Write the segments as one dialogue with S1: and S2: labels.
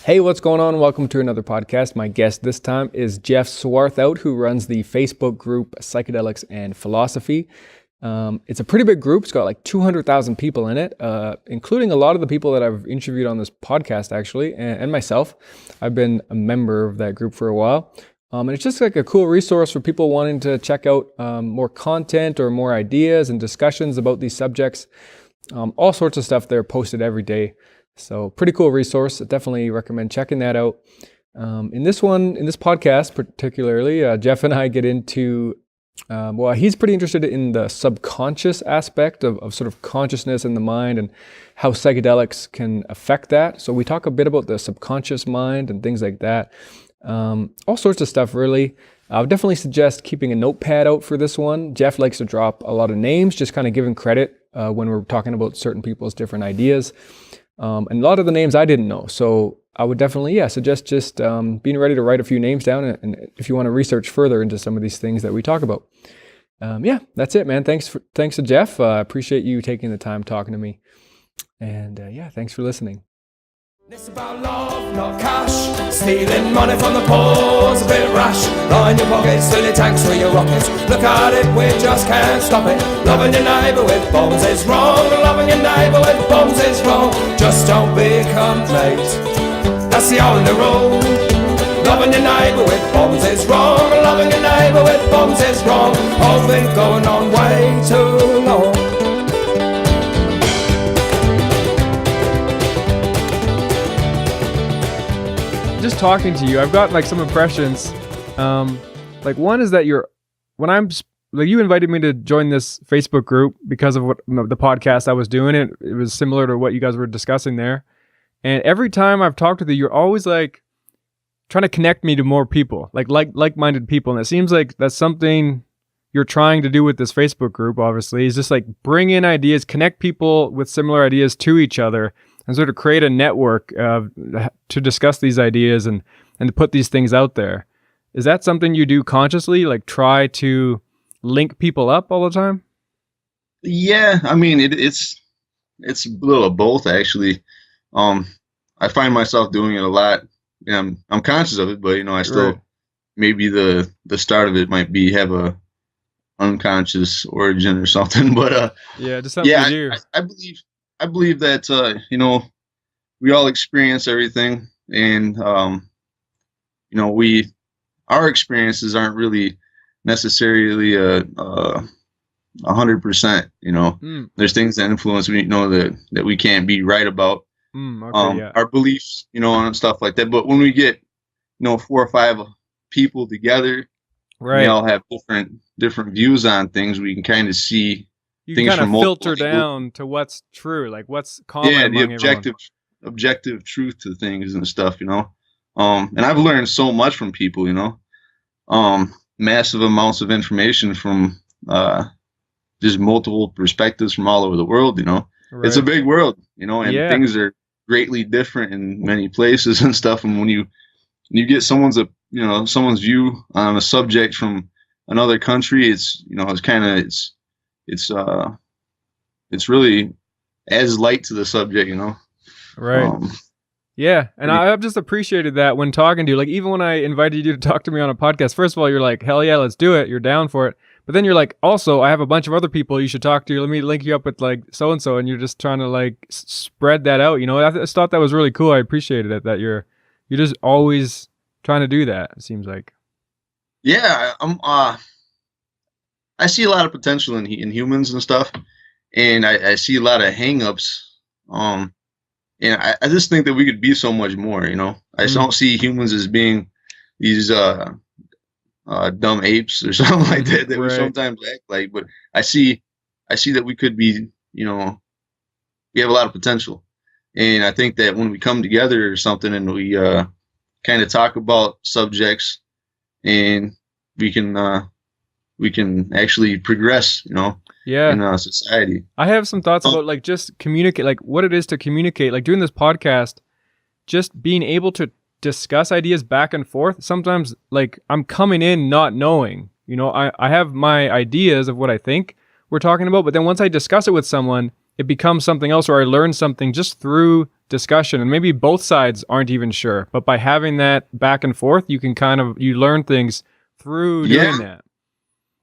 S1: Hey, what's going on? Welcome to another podcast. My guest this time is Jeff Swarthout, who runs the Facebook group Psychedelics and Philosophy. It's a pretty big group. It's got like 200,000 people in it, including a lot of the people that I've interviewed on this podcast, actually, and myself. I've been a member of that group for a while. And it's just like a cool resource for people wanting to check out more content or more ideas and discussions about these subjects. All sorts of stuff there posted every day. So pretty cool resource. I definitely recommend checking that out. In this podcast particularly, Jeff and I get into, he's pretty interested in the subconscious aspect of sort of consciousness in the mind and how psychedelics can affect that. So we talk a bit about the subconscious mind and things like that. All sorts of stuff, really. I would definitely suggest keeping a notepad out for this one. Jeff likes to drop a lot of names, just kind of giving credit when we're talking about certain people's different ideas. And a lot of the names I didn't know. So I would definitely, suggest just being ready to write a few names down and if you want to research further into some of these things that we talk about. That's it, man. Thanks to Jeff. I appreciate you taking the time talking to me. And thanks for listening.
S2: It's about love, not cash. Stealing money from the poor's a bit rash. Line your pockets, fill your tanks with your rockets. Look at it, we just can't stop it. Loving your neighbour with bombs is wrong. Loving your neighbour with bombs is wrong. Just don't become late. That's the only rule. Loving your neighbour with bombs is wrong. Loving your neighbour with bombs is wrong. All been going on way too long.
S1: Just talking to you, I've got like some impressions. Like one is that you invited me to join this Facebook group because of what the podcast I was doing. It was similar to what you guys were discussing there. And every time I've talked with you, you're always like trying to connect me to more people, like-minded people. And it seems like that's something you're trying to do with this Facebook group, obviously, is just like bring in ideas, connect people with similar ideas to each other, and sort of create a network to discuss these ideas and to put these things out there. Is that something you do consciously, like try to link people up all the time?
S3: Yeah, I mean, it's a little of both, actually. I find myself doing it a lot. I'm conscious of it, but I still right. Maybe the start of it might have a unconscious origin or something. But
S1: just something to do.
S3: I believe that we all experience everything, and our experiences aren't really necessarily 100%. There's things that influence that we can't be right about. Our beliefs, and stuff like that. But when we get 4 or 5 people together, right, we all have different views on things. We can kind of see.
S1: You can kind of filter down to what's true, like what's common.
S3: Yeah, the objective truth to things and stuff, And I've learned so much from people, massive amounts of information from just multiple perspectives from all over the world, Right. It's a big world, and things are greatly different in many places and stuff. And when you get someone's view on a subject from another country, it's really adds light to the subject,
S1: Right. And I've just appreciated that when talking to you. Like, even when I invited you to talk to me on a podcast, first of all, you're like, hell yeah, let's do it. You're down for it. But then you're like, also, I have a bunch of other people you should talk to. Let me link you up with like so-and-so. And you're just trying to like spread that out. I just thought that was really cool. I appreciated it that you're just always trying to do that, it seems like.
S3: Yeah. I see a lot of potential in humans and stuff, and I see a lot of hangups. And I just think that we could be so much more. I just don't see humans as being these dumb apes or something like that we sometimes act like. But I see that we could be. We have a lot of potential, and I think that when we come together or something and we kind of talk about subjects, and we can actually progress, in society.
S1: I have some thoughts about like just communicate, like what it is to communicate, like doing this podcast, just being able to discuss ideas back and forth. Sometimes like I'm coming in not knowing, I have my ideas of what I think we're talking about, but then once I discuss it with someone, it becomes something else, or I learn something just through discussion, and maybe both sides aren't even sure, but by having that back and forth, you can you learn things through doing that.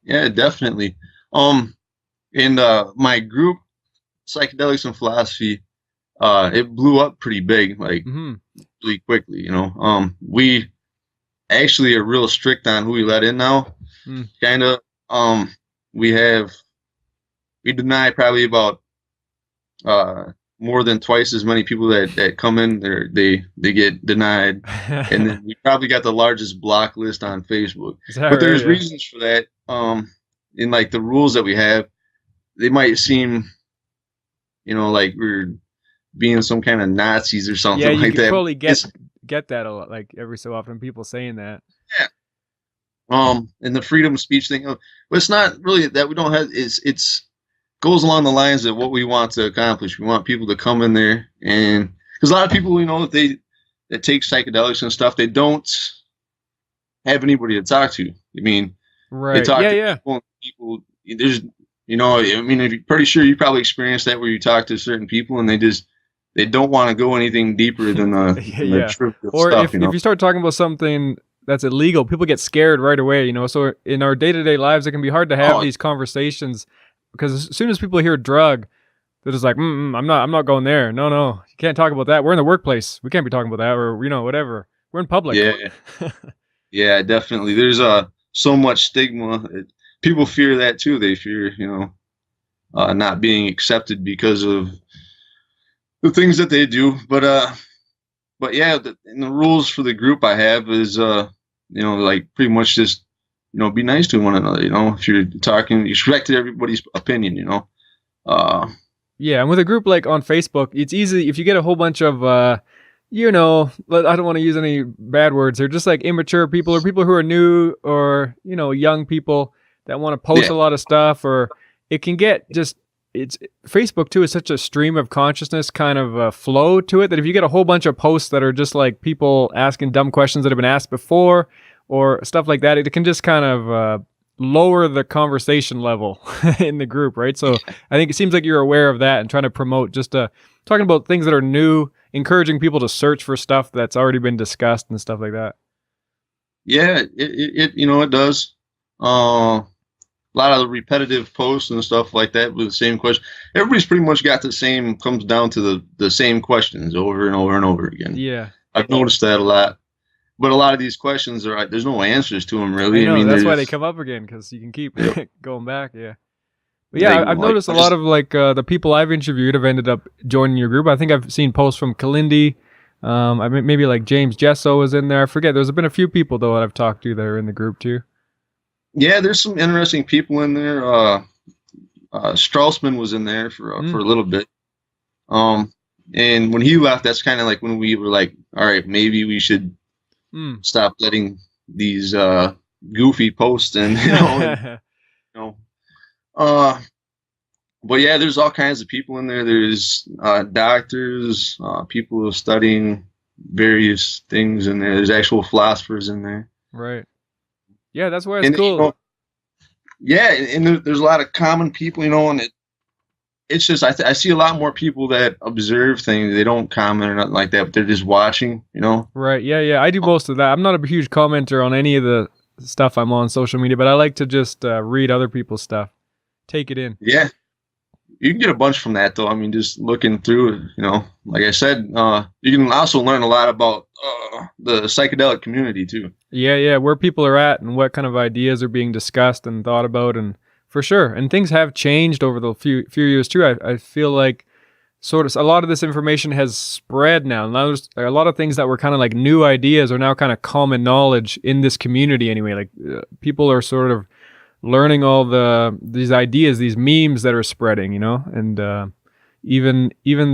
S3: Yeah, definitely. In my group, Psychedelics and Philosophy, it blew up pretty big, like really quickly, we actually are real strict on who we let in now. Kind of. We deny probably about more than twice as many people that come in there. They get denied, and then we probably got the largest block list on Facebook. But there's reasons for that. In like the rules that we have, they might seem, like we're being some kind of Nazis or something like that.
S1: Yeah, you probably get that a lot, like every so often, people saying that.
S3: Yeah. And the freedom of speech thing, but it's not really that we don't have. It's goes along the lines of what we want to accomplish. We want people to come in there, and because a lot of people, that take psychedelics and stuff, they don't have anybody to talk to. I mean,
S1: right?
S3: They talk to people. There's, I'm pretty sure you probably experienced that where you talk to certain people and they don't want to go anything deeper than the trivial
S1: or
S3: stuff.
S1: If you start talking about something that's illegal, people get scared right away. So in our day-to-day lives, it can be hard to have these conversations. Because as soon as people hear drug, they're just like, I'm not going there. No, you can't talk about that. We're in the workplace. We can't be talking about that, or whatever. We're in public.
S3: Yeah, yeah, definitely. There's so much stigma. People fear that too. They fear, not being accepted because of the things that they do. But yeah, the rules for the group I have is, like pretty much just. Be nice to one another, if you're talking, respect everybody's opinion,
S1: Yeah, and with a group like on Facebook, it's easy if you get a whole bunch of, I don't want to use any bad words. They're just like immature people or people who are new or, young people that want to post a lot of stuff, or it can get Facebook too is such a stream of consciousness kind of flow to it that if you get a whole bunch of posts that are just like people asking dumb questions that have been asked before, or stuff like that, it can just kind of lower the conversation level in the group, right? So I think it seems like you're aware of that and trying to promote just talking about things that are new, encouraging people to search for stuff that's already been discussed and stuff like that.
S3: Yeah, it does. A lot of the repetitive posts and stuff like that with the same question. Everybody's pretty much got comes down to the same questions over and over and over again.
S1: Yeah.
S3: I've noticed that a lot. But a lot of these questions are there's no answers to them really.
S1: I mean, that's why they come up again, because you can keep going back. Yeah. But yeah, I've noticed a lot of the people I've interviewed have ended up joining your group. I think I've seen posts from Kalindi. Maybe like James Jesso was in there. I forget. There's been a few people though that I've talked to that are in the group too.
S3: Yeah, there's some interesting people in there. Straussman was in there for a little bit. And when he left, that's kind of like when we were like, all right, maybe we should stop letting these goofy posts and but yeah, there's all kinds of people in there. There's doctors, people who are studying various things in there. There's actual philosophers in there.
S1: Right. Yeah, that's why it's cool.
S3: And there's a lot of common people, and it's just I see a lot more people that observe things. They don't comment or nothing like that, but they're just watching,
S1: Right. Yeah. I do most of that. I'm not a huge commenter on any of the stuff I'm on social media, but I like to just read other people's stuff, take it in.
S3: Yeah. You can get a bunch from that, though. I mean, just looking through it, like I said, you can also learn a lot about the psychedelic community, too.
S1: Yeah, where people are at and what kind of ideas are being discussed and thought about, and for sure. And things have changed over the few years, too. I feel like sort of a lot of this information has spread now. Now there's a lot of things that were kind of like new ideas are now kind of common knowledge in this community anyway. Like people are sort of learning all these ideas, these memes that are spreading, and even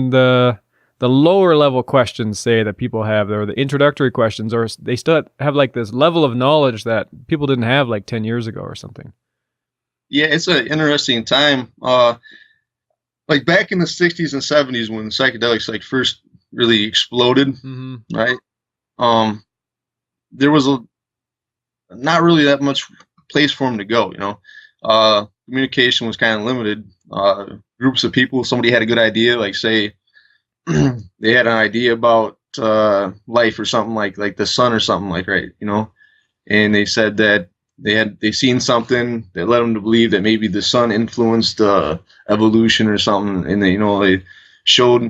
S1: the lower level questions, say, that people have, or the introductory questions, or they still have like this level of knowledge that people didn't have like 10 years ago or something.
S3: Yeah, it's an interesting time. Like back in the 60s and 70s when psychedelics like first really exploded, right? There was not really that much place for them to go, communication was kind of limited. groups of people. Somebody had a good idea, like say they had an idea about life or something like the sun or something like, right, you know, and they said that they seen something that led them to believe that maybe the sun influenced evolution or something, and they, you know, they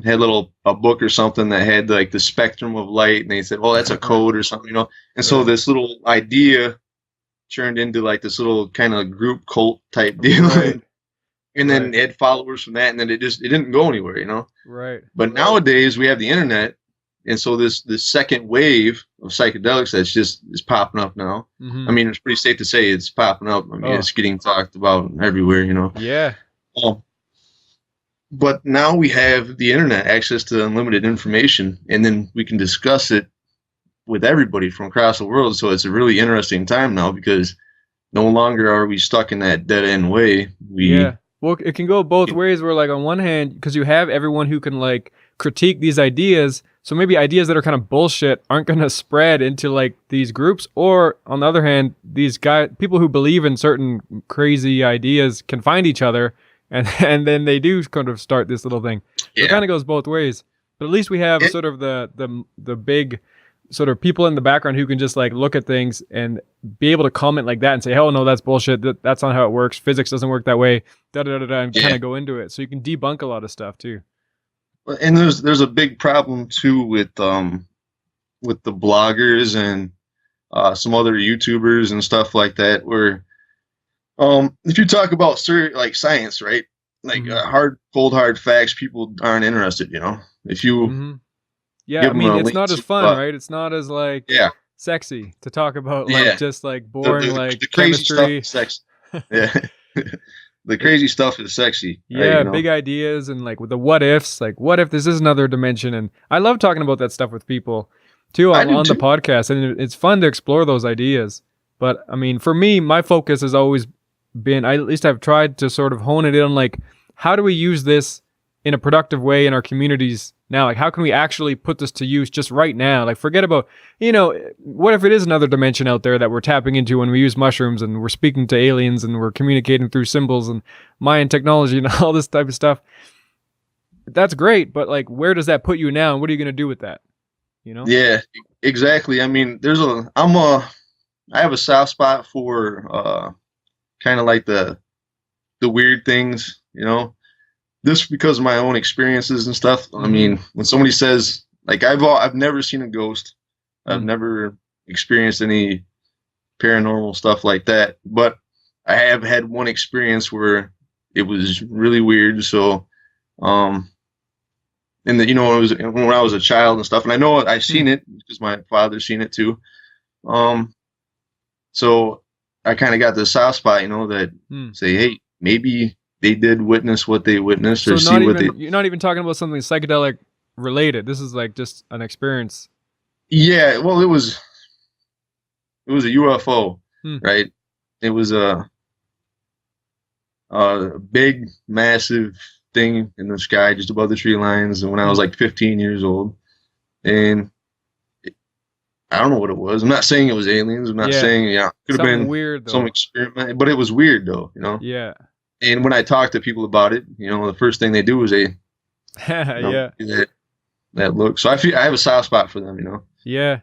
S3: had a book or something that had like the spectrum of light, and they said, well, that's a code or something, you know, and so this little idea turned into like this little kind of group cult type deal. Right. And then it had followers from that, and then it didn't go anywhere, you know.
S1: Right.
S3: But nowadays we have the internet, and so this second wave of psychedelics that's is popping up now. I mean, it's pretty safe to say it's popping up. I mean, it's getting talked about everywhere, you know.
S1: Yeah.
S3: But now we have the internet, access to unlimited information, and then we can discuss it with everybody from across the world. So it's a really interesting time now, because no longer are we stuck in that dead end way.
S1: Well, it can go both ways, where like on one hand, because you have everyone who can like critique these ideas, so maybe ideas that are kind of bullshit aren't going to spread into like these groups, or on the other hand, these people who believe in certain crazy ideas can find each other, and then they do kind of start this little thing. So it kind of goes both ways, but at least we have sort of the big sort of people in the background who can just like look at things and be able to comment like that and say, "Oh no, that's bullshit. That's not how it works. Physics doesn't work that way." And kind of go into it, so you can debunk a lot of stuff too.
S3: And there's a big problem too with the bloggers and some other YouTubers and stuff like that, where if you talk about like science, right, like hard facts, people aren't interested, you know. If you
S1: I mean, it's not as fun, right? It's not as like sexy to talk about, like just like boring, like
S3: the crazy
S1: chemistry.
S3: Stuff is sexy. The crazy stuff is sexy.
S1: Yeah, right, you know? Big ideas and like with the what ifs, like what if this is another dimension? And I love talking about that stuff with people too on the podcast, and it's fun to explore those ideas. But I mean, for me, my focus has always been, at least I've tried to sort of hone it in on like, how do we use this in a productive way in our communities now? Like, how can we actually put this to use just right now? Like, forget about, you know, what if it is another dimension out there that we're tapping into when we use mushrooms, and we're speaking to aliens, and we're communicating through symbols and Mayan technology and all this type of stuff? That's great, but like, where does that put you now, and what are you going to do with that? You know? Yeah,
S3: exactly. I mean, I have a soft spot for kind of like the weird things, you know. This because of my own experiences and stuff. I mean, when somebody says, like, I've never seen a ghost, I've never experienced any paranormal stuff like that, but I have had one experience where it was really weird. So, and you know, it was when I was a child and stuff, and I know I've seen it because my father's seen it too. So I kind of got this soft spot, you know, that say, hey, maybe they did witness what they witnessed, or see what they.
S1: You're not even talking about something psychedelic related. This is like just an experience.
S3: Yeah, well, it was a UFO, right? It was a big, massive thing in the sky just above the tree lines. And when I was like 15 years old, and I don't know what it was. I'm not saying it was aliens. I'm not saying it could have been
S1: weird, though.
S3: Some experiment, but it was weird though, you know.
S1: Yeah.
S3: And when I talk to people about it, you know, the first thing they do is they that look. So I have a soft spot for them, you know.
S1: Yeah.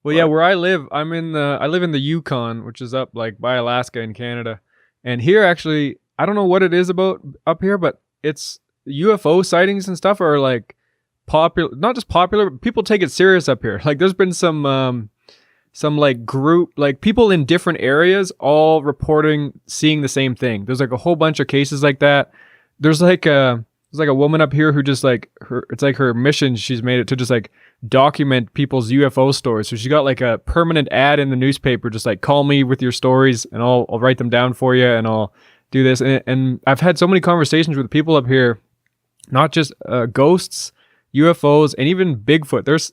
S1: Where I live, I live in the Yukon, which is up like by Alaska in Canada. And here actually, I don't know what it is about up here, but it's UFO sightings and stuff are like popular, not just popular, but people take it serious up here. Like there's been some like group, like people in different areas all reporting seeing the same thing. There's like a whole bunch of cases like that. There's like a woman up here who just like it's like her mission, she's made it to just like document people's UFO stories. So she got like a permanent ad in the newspaper, just like, call me with your stories and I'll write them down for you and I'll do this. And I've had so many conversations with people up here, not just ghosts, UFOs, and even Bigfoot. There's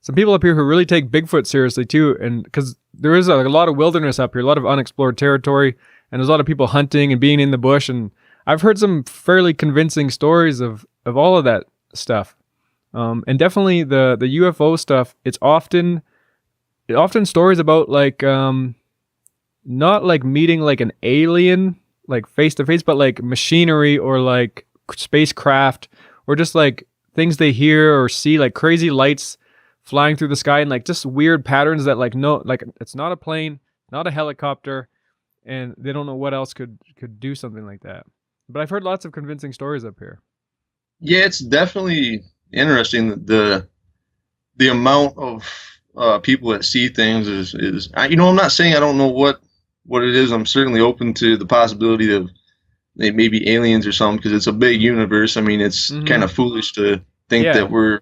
S1: some people up here who really take Bigfoot seriously too, and because there is a lot of wilderness up here, a lot of unexplored territory, and there's a lot of people hunting and being in the bush, and I've heard some fairly convincing stories of all of that stuff. And definitely the UFO stuff, it's often stories about like not like meeting like an alien like face to face, but like machinery or like spacecraft or just like things they hear or see, like crazy lights flying through the sky and like just weird patterns that like no, like it's not a plane, not a helicopter, and they don't know what else could do something like that. But I've heard lots of convincing stories up here.
S3: Yeah, it's definitely interesting that the amount of people that see things is you know, I'm not saying I don't know what it is. I'm certainly open to the possibility of they may be aliens or something, because it's a big universe. I mean, it's kind of foolish to think that we're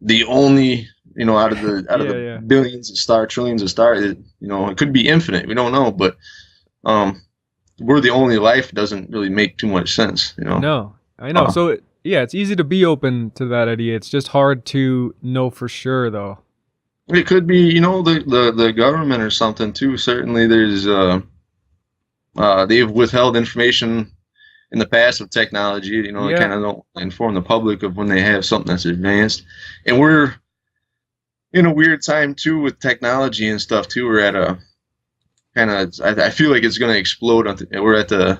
S3: the only, you know, out of the billions of stars, trillions of stars. You know, it could be infinite. We don't know, but we're the only life. Doesn't really make too much sense, you know.
S1: No, I know. So it's easy to be open to that idea. It's just hard to know for sure, though.
S3: It could be, you know, the government or something too. Certainly, there's they've withheld information in the past of technology. You know, they kind of don't inform the public of when they have something that's advanced. And we're in a weird time too with technology and stuff too. We're at a kind of, I feel like it's going to explode. We're at the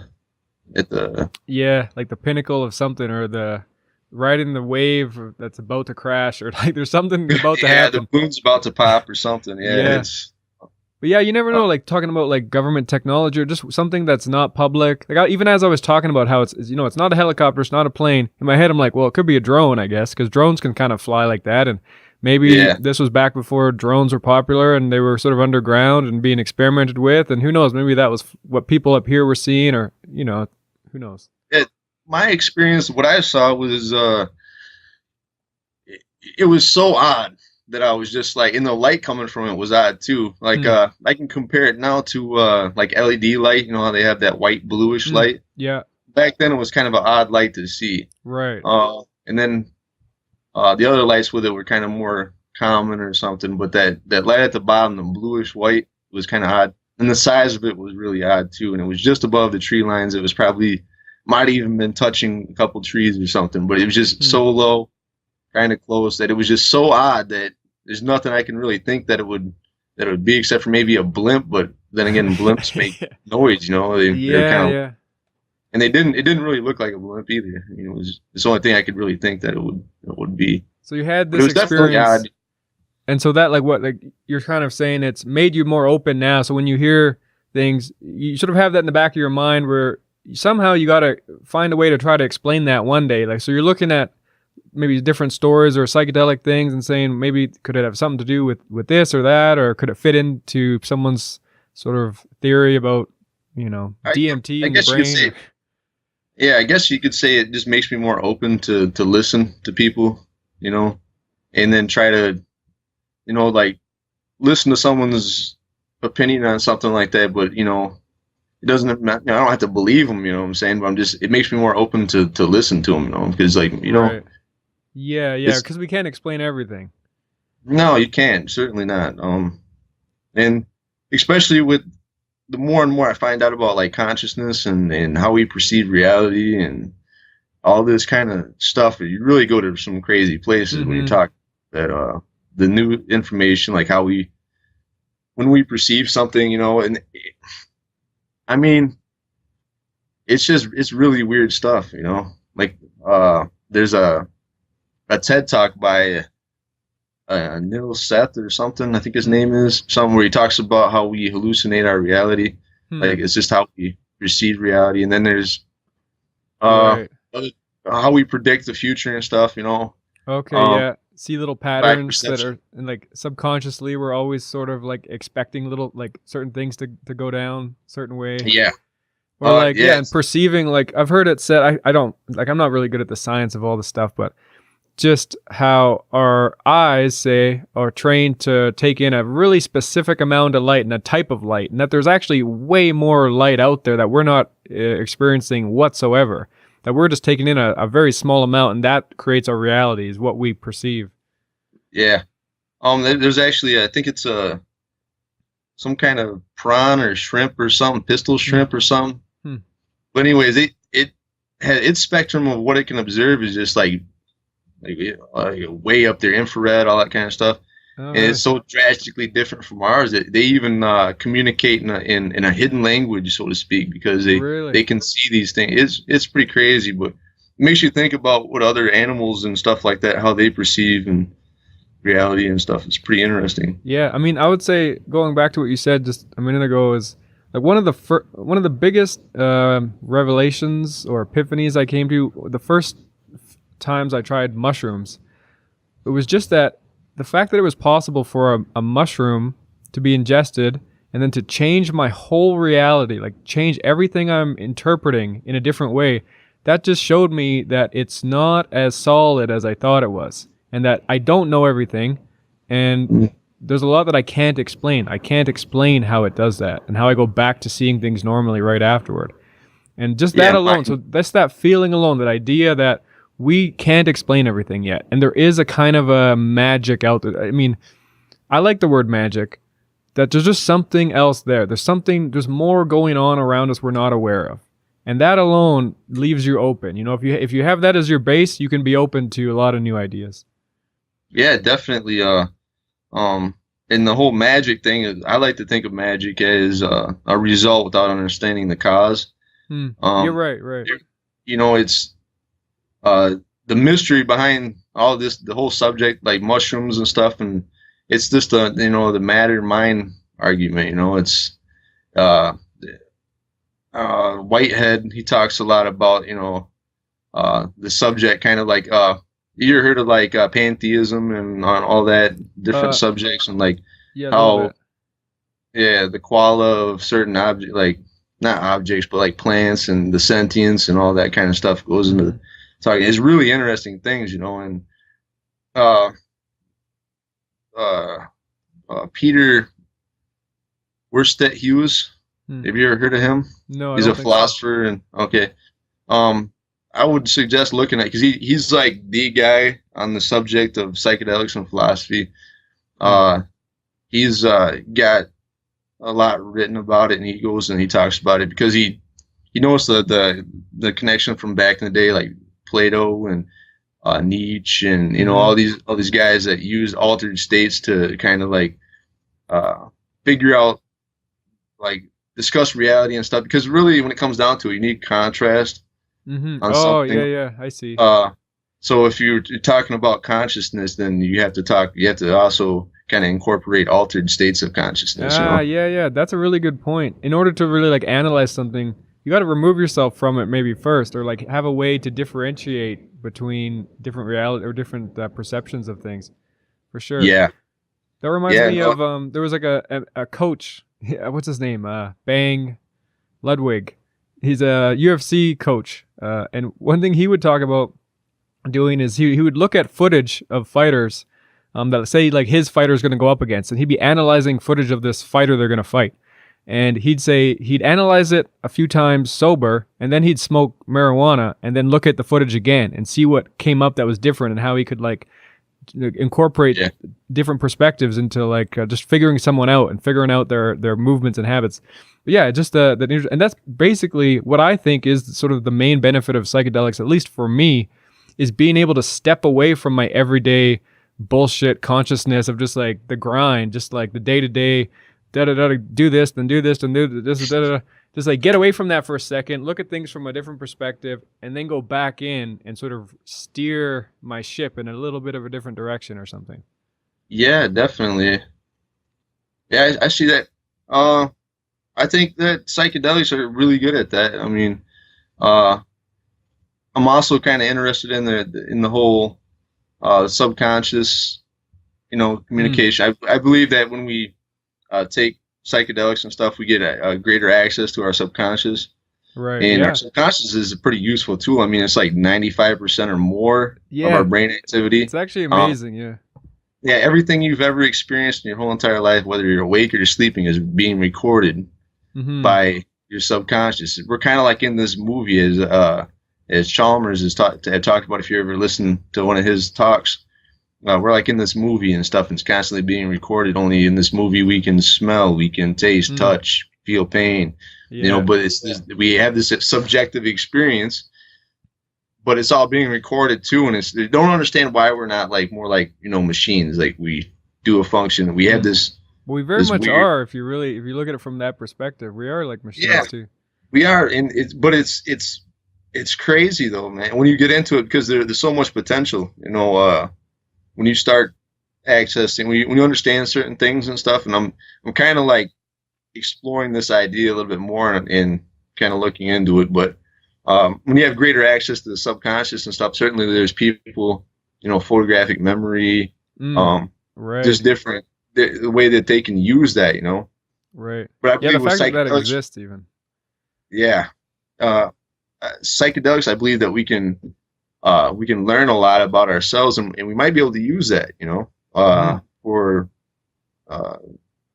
S1: like the pinnacle of something, or the riding the wave that's about to crash, or like there's something about to happen.
S3: The balloon's about to pop or something.
S1: But yeah, you never know, like talking about like government technology or just something that's not public. Like even as I was talking about how it's, you know, it's not a helicopter, it's not a plane. In my head, I'm like, well, it could be a drone, I guess, because drones can kind of fly like that. And maybe this was back before drones were popular and they were sort of underground and being experimented with. And who knows, maybe that was what people up here were seeing, or, you know, who knows?
S3: My experience, what I saw was, it was so odd that I was just like, and the light coming from it was odd too. Like, I can compare it now to, like LED light, you know how they have that white bluish light?
S1: Yeah.
S3: Back then it was kind of an odd light to see.
S1: Right.
S3: And then, the other lights with it were kind of more common or something, but that light at the bottom, the bluish white, was kind of odd. And the size of it was really odd too. And it was just above the tree lines. It was probably, might have even been touching a couple trees or something, but it was just so low, kind of close, that it was just so odd that there's nothing I can really think that it would be, except for maybe a blimp. But then again, blimps make noise, you know. They're kind of, and it didn't really look like a blimp either. I mean, it was the only thing I could really think that it would be.
S1: So you had this experience, and so that, like, what, like you're kind of saying it's made you more open now. So when you hear things, you sort of have that in the back of your mind where somehow you got to find a way to try to explain that one day. Like, so you're looking at maybe different stories or psychedelic things and saying, maybe could it have something to do with this or that, or could it fit into someone's sort of theory about, you know, DMT in the brain?
S3: I guess you could say it just makes me more open to listen to people, you know, and then try to, you know, like listen to someone's opinion on something like that. But, you know, it doesn't, I don't have to believe them, you know what I'm saying? But it makes me more open to listen to them, you know, because, like, you know.
S1: Right. Yeah, because we can't explain everything.
S3: No, you can't. Certainly not. And especially with the more and more I find out about, like, consciousness and how we perceive reality and all this kind of stuff, you really go to some crazy places when you talk that the new information, like how when we perceive something, you know, and I mean, it's really weird stuff, you know. Like, there's a TED talk by Neil Seth or something, I think his name is, something where he talks about how we hallucinate our reality. Like, it's just how we perceive reality. And then there's how we predict the future and stuff, you know.
S1: Okay, see little patterns that are, and like subconsciously we're always sort of like expecting little, like, certain things to go down a certain way. Or like, and perceiving, like, I've heard it said, I don't, like, I'm not really good at the science of all this stuff, but just how our eyes, say, are trained to take in a really specific amount of light and a type of light, and that there's actually way more light out there that we're not experiencing whatsoever, that we're just taking in a very small amount, and that creates our reality, is what we perceive. Yeah.
S3: There's actually, I think it's some kind of prawn or shrimp or something, pistol shrimp or something. But anyways, it had its spectrum of what it can observe is just like way up there, infrared, all that kind of stuff.
S1: Oh,
S3: and
S1: really?
S3: it's so drastically different from ours that they even communicate in a hidden language, so to speak, because
S1: Really?
S3: they can see these things. It's pretty crazy, but it makes you think about what other animals and stuff like that, how they perceive and reality and stuff. It's pretty interesting.
S1: Yeah, I mean, I would say going back to what you said just a minute ago is like one of the biggest revelations or epiphanies I came to the first times I tried mushrooms. It was just that the fact that it was possible for a mushroom to be ingested and then to change my whole reality, like change everything I'm interpreting in a different way, that just showed me that it's not as solid as I thought it was, and that I don't know everything, and there's a lot that I can't explain. I can't explain how it does that and how I go back to seeing things normally right afterward. And just that alone, so that's that feeling alone, that idea that we can't explain everything yet. And there is a kind of a magic out there. I mean, I like the word magic, that there's just something else there. There's more going on around us we're not aware of. And that alone leaves you open. You know, if you have that as your base, you can be open to a lot of new ideas.
S3: Yeah, definitely. And the whole magic thing is, I like to think of magic as a result without understanding the cause.
S1: You're right.
S3: You know, it's the mystery behind all this, the whole subject, like mushrooms and stuff, and it's just the matter mind argument. You know, it's Whitehead. He talks a lot about the subject, kind of like you ever heard of like pantheism and on all that different subjects, and like how the qualia of certain objects, like not objects but like plants and the sentience and all that kind of stuff goes into talking. It's really interesting things, and Peter Worsted Hughes. Have you ever heard of him?
S1: No,
S3: he's a philosopher. And okay, I would suggest looking at, because he's like the guy on the subject of psychedelics and philosophy. He's got a lot written about it, and he goes and he talks about it because he knows the connection from back in the day, like Plato and Nietzsche, and all these guys that use altered states to kind of like figure out, like, discuss reality and stuff. Because really, when it comes down to it, you need contrast. On something.
S1: Yeah, I see.
S3: So if you're talking about consciousness, then you have to also kind of incorporate altered states of consciousness.
S1: Yeah, that's a really good point. In order to really like analyze something, you got to remove yourself from it maybe first, or like have a way to differentiate between different reality or different perceptions of things, for sure.
S3: Yeah,
S1: that reminds me of there was like a coach. What's his name? Bang Ludwig. He's a UFC coach, and one thing he would talk about doing is he would look at footage of fighters that say like his fighter is going to go up against, and he'd be analyzing footage of this fighter they're going to fight. And he'd say he'd analyze it a few times sober, and then he'd smoke marijuana, and then look at the footage again and see what came up that was different, and how he could like incorporate different perspectives into like just figuring someone out and figuring out their movements and habits. But yeah, just and that's basically what I think is sort of the main benefit of psychedelics, at least for me, is being able to step away from my everyday bullshit consciousness of just like the grind, just like the day-to-day do this, then do this, then do this, just like get away from that for a second, look at things from a different perspective, and then go back in and sort of steer my ship in a little bit of a different direction or something.
S3: Yeah, definitely. Yeah, I see that. I think that psychedelics are really good at that. I mean, I'm also kind of interested in the whole subconscious, communication. I believe that when we take psychedelics and stuff, we get a greater access to our subconscious.
S1: Right.
S3: And our subconscious is a pretty useful tool. I mean, it's like 95% or more of our brain activity.
S1: It's actually amazing.
S3: Yeah, everything you've ever experienced in your whole entire life, whether you're awake or you're sleeping, is being recorded by your subconscious. We're kind of like in this movie, as Chalmers had talked about. If you ever listen to one of his talks, we're like in this movie and stuff, and it's constantly being recorded. Only in this movie we can smell, we can taste, touch, feel pain. But we have this subjective experience, but it's all being recorded too, and they don't understand why we're not like more like machines. Like we do a function. We have this.
S1: Well, we very
S3: this
S1: much
S3: weird,
S1: are. If you look at it from that perspective, we are like machines too.
S3: we are, and it's crazy though, man. When you get into it, because there's so much potential. When you start accessing, when you understand certain things and stuff, and I'm kind of like exploring this idea a little bit more and kind of looking into it. But when you have greater access to the subconscious and stuff, certainly there's people, photographic memory,
S1: right,
S3: just different the way that they can use that,
S1: right.
S3: But I believe
S1: the fact that
S3: psychedelics
S1: exists even.
S3: Yeah. Psychedelics, I believe that we can learn a lot about ourselves, and we might be able to use that, for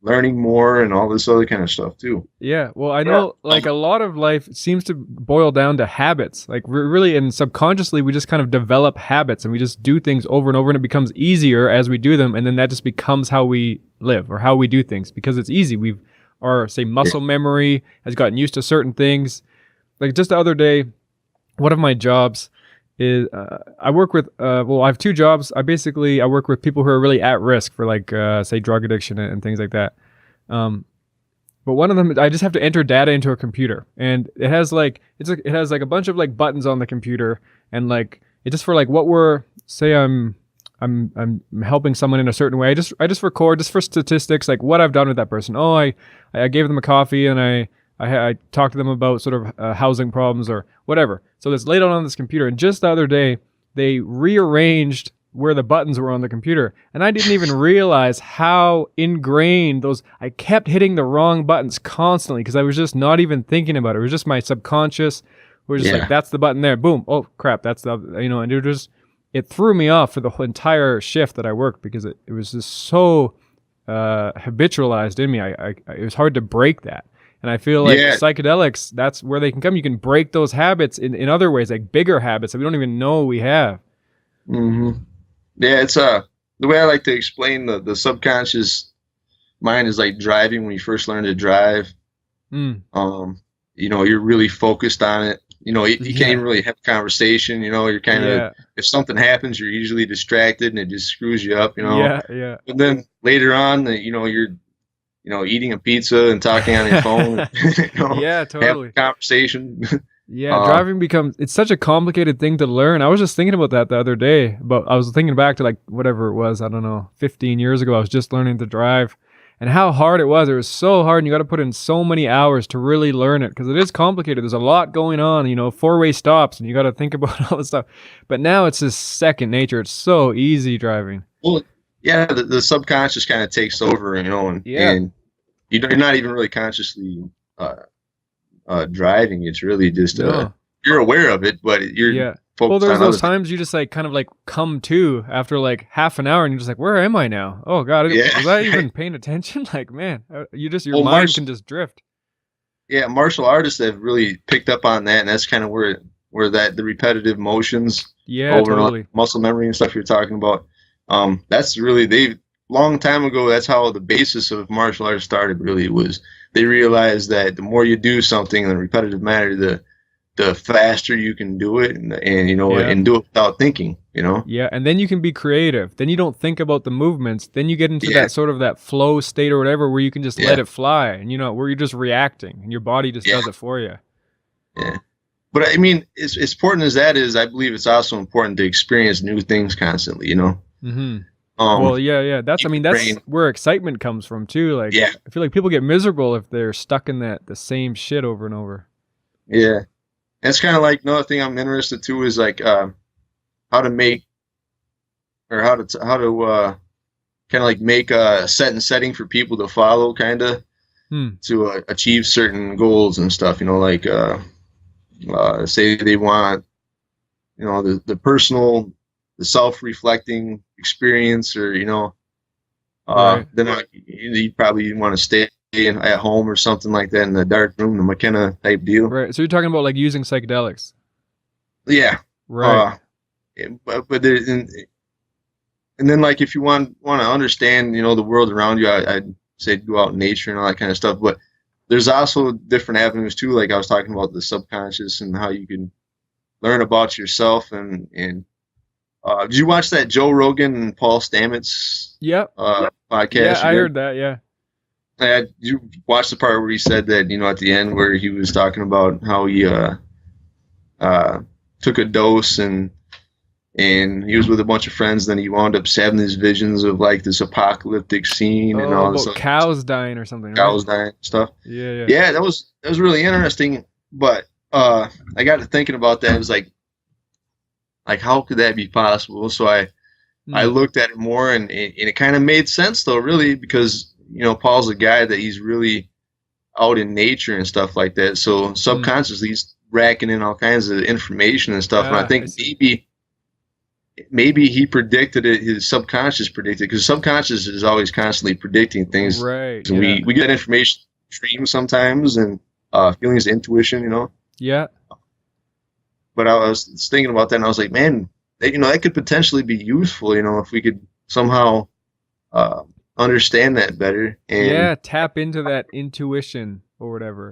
S3: learning more and all this other kind of stuff too.
S1: Yeah, well, I know like a lot of life seems to boil down to habits. Like we're really, and subconsciously we just kind of develop habits and we just do things over and over, and it becomes easier as we do them, and then that just becomes how we live or how we do things because it's easy. Our muscle memory has gotten used to certain things. Like just the other day, one of my jobs is I work with I have two jobs. I work with people who are really at risk for like say drug addiction and things like that. But one of them, I just have to enter data into a computer, and it has like a bunch of like buttons on the computer, and like it's just for like what we're say I'm helping someone in a certain way. I just record just for statistics, like what I've done with that person. Oh, I gave them a coffee and I talked to them about sort of housing problems or whatever. So it's laid out on this computer. And just the other day, they rearranged where the buttons were on the computer. And I didn't even realize how ingrained I kept hitting the wrong buttons constantly because I was just not even thinking about it. It was just my subconscious. We're just like, that's the button there. Boom. Oh, crap. That's and it threw me off for the whole entire shift that I worked because it was just so habitualized in me. It was hard to break that. And I feel like psychedelics, that's where they can come. You can break those habits in other ways, like bigger habits that we don't even know we have.
S3: Mm-hmm. Yeah, it's the way I like to explain the subconscious mind is like driving when you first learn to drive. You're really focused on it. You can't even really have a conversation. You're kind of, if something happens, you're usually distracted and it just screws you up,
S1: Yeah.
S3: But then later on, you're, eating a pizza and talking on your phone.
S1: Yeah, totally.
S3: Have a conversation.
S1: Yeah, driving it's such a complicated thing to learn. I was just thinking about that the other day. I was thinking back to like whatever it was, I don't know, 15 years ago. I was just learning to drive. And how hard it was. It was so hard, and you got to put in so many hours to really learn it because it is complicated. There's a lot going on, four-way stops, and you got to think about all this stuff. But now it's just second nature. It's so easy driving.
S3: Well, yeah, the subconscious kind of takes over, and you're not even really consciously driving. It's really just you're aware of it, but you're
S1: well, there's those times you just like kind of like come to after like half an hour and you're just like, where am I now? Oh God, was I even paying attention? Like, man, your mind can just drift.
S3: Yeah, martial artists have really picked up on that, and that's kind of where the repetitive motions,
S1: totally.
S3: Muscle memory and stuff you're talking about. That's really long time ago. That's how the basis of martial arts started. Really was they realized that the more you do something in a repetitive manner, the faster you can do it and do it without thinking,
S1: Yeah, and then you can be creative. Then you don't think about the movements. Then you get into that sort of that flow state or whatever where you can just let it fly and where you're just reacting and your body just does it for you.
S3: Yeah. But I mean, as important as that is, I believe it's also important to experience new things constantly,
S1: Mm-hmm. That's where excitement comes from too. Like I feel like people get miserable if they're stuck in the same shit over and over.
S3: Yeah. It's kind of like another thing I'm interested too is like how to make kind of like make a setting for people to follow kind of to achieve certain goals and stuff. Like say they want the personal, the self-reflecting experience, or then you probably want to stay at home or something like that in the dark room, the McKenna type deal.
S1: Right. So you're talking about like using psychedelics.
S3: Yeah.
S1: Right.
S3: But and then like if you want to understand, the world around you, I'd say go out in nature and all that kind of stuff. But there's also different avenues too. Like I was talking about the subconscious and how you can learn about yourself and Did you watch that Joe Rogan and Paul Stamets
S1: Yep.
S3: podcast?
S1: Yeah, I heard that. Yeah.
S3: You watched the part where he said that, at the end where he was talking about how he took a dose and he was with a bunch of friends. Then he wound up having these visions of like this apocalyptic scene and all this
S1: about cows dying or something.
S3: Cows dying and stuff.
S1: Yeah.
S3: Yeah, that was really interesting. But I got to thinking about that. It was like how could that be possible? So I looked at it more, and it kind of made sense though, really, because Paul's a guy that he's really out in nature and stuff like that. So subconsciously he's racking in all kinds of information and stuff. And I think maybe he predicted it. His subconscious predicted, because subconscious is always constantly predicting things.
S1: Right.
S3: So we get information stream sometimes, and feelings, intuition.
S1: Yeah.
S3: But I was thinking about that, and I was like, man, that could potentially be useful, if we could somehow understand that better. And
S1: tap into that intuition or whatever.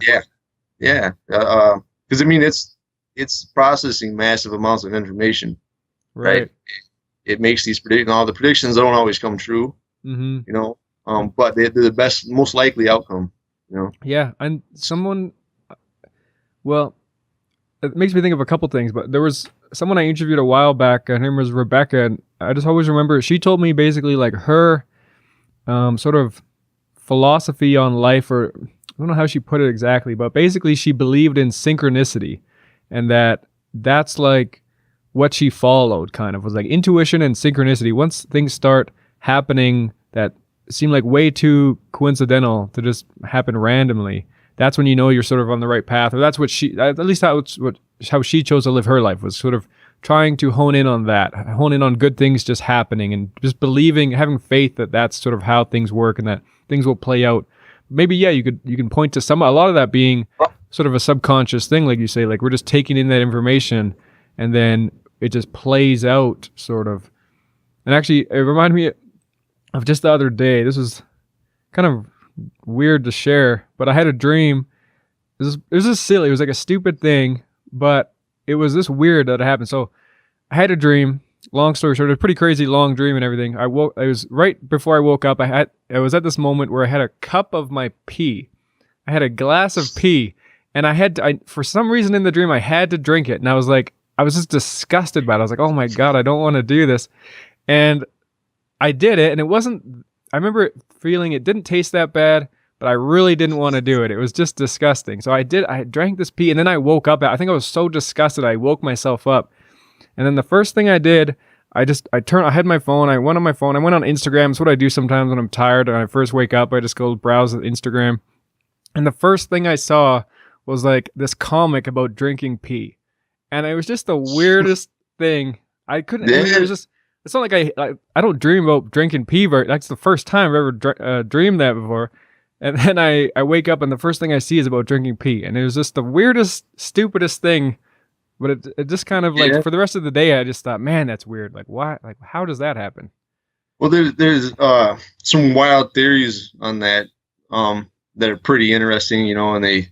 S3: Yeah. Because it's processing massive amounts of information, right? It makes these predictions. All the predictions don't always come true, but they're the best, most likely outcome.
S1: Yeah, and it makes me think of a couple things, but there was someone I interviewed a while back. Her name was Rebecca, and I just always remember she told me basically like her sort of philosophy on life, or I don't know how she put it exactly, but basically she believed in synchronicity, and that's like what she followed, kind of was like intuition and synchronicity. Once things start happening that seem like way too coincidental to just happen randomly, that's when you're sort of on the right path. Or that's what at least how she chose to live her life, was sort of trying to hone in on good things just happening, and just believing, having faith that that's sort of how things work and that things will play out. Maybe, you can point to a lot of that being sort of a subconscious thing, like you say, like we're just taking in that information and then it just plays out sort of. And actually, it reminded me of just the other day. This was kind of weird to share, but I had a dream. It was just silly. It was like a stupid thing, but it was this weird that it happened. So I had a dream. Long story short, a pretty crazy long dream and everything. It was right before I woke up. I was at this moment where I had a cup of my pee. I had a glass of pee, and I for some reason in the dream I had to drink it, and I was just disgusted by it. I was like, oh my God, I don't want to do this. And I did it, and it wasn't, I remember feeling it didn't taste that bad, but I really didn't want to do it. It was just disgusting. So I drank this pee, and then I woke up. I think I was so disgusted, I woke myself up. And then the first thing I did, I had my phone, I went on my phone, I went on Instagram. It's what I do sometimes when I'm tired and I first wake up. I just go browse Instagram. And the first thing I saw was like this comic about drinking pee. And it was just the weirdest thing. I couldn't, it was just, it's not like I don't dream about drinking pee, but that's the first time I've ever dreamed that before. And then I wake up and the first thing I see is about drinking pee. And it was just the weirdest, stupidest thing. But it just kind of like, for the rest of the day, I just thought, man, that's weird. Like, why? Like, how does that happen?
S3: Well, there's some wild theories on that that are pretty interesting, and they,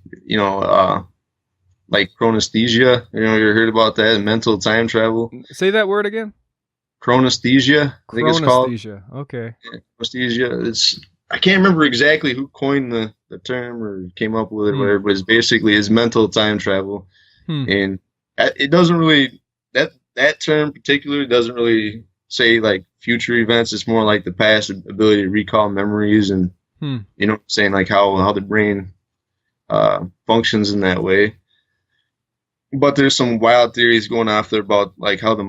S3: like chronesthesia. You ever heard about that? Mental time travel.
S1: Say that word again.
S3: Chronesthesia, I think it's called.
S1: Chronesthesia. Okay.
S3: Yeah, chronesthesia. I can't remember exactly who coined the term or came up with it, or whatever, but it's mental time travel, and it doesn't really, that term in particular doesn't really say like future events. It's more like the past ability to recall memories and saying like how the brain functions in that way. But there's some wild theories going off there about like how the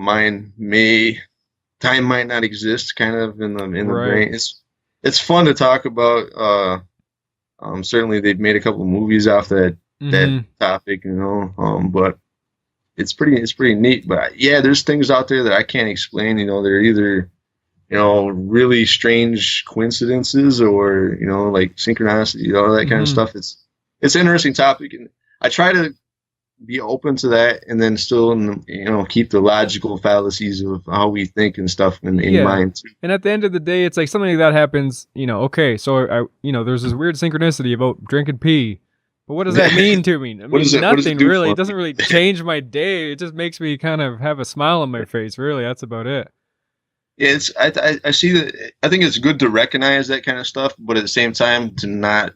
S3: time might not exist, kind of in the brain. It's fun to talk about. Certainly they've made a couple of movies off that topic, but it's pretty neat. But yeah, there's things out there that I can't explain. They're either really strange coincidences or like synchronicity, that kind of stuff. It's an interesting topic, and I try to be open to that, and then still keep the logical fallacies of how we think and stuff in mind too.
S1: And at the end of the day, it's like something like that happens. Okay, so I there's this weird synchronicity about drinking pee. But what does that mean to me? I mean,
S3: What does
S1: nothing
S3: do
S1: really.
S3: for
S1: It doesn't really change my day. It just makes me kind of have a smile on my face. Really, that's about it.
S3: Yeah, I see that. I think it's good to recognize that kind of stuff, but at the same time to not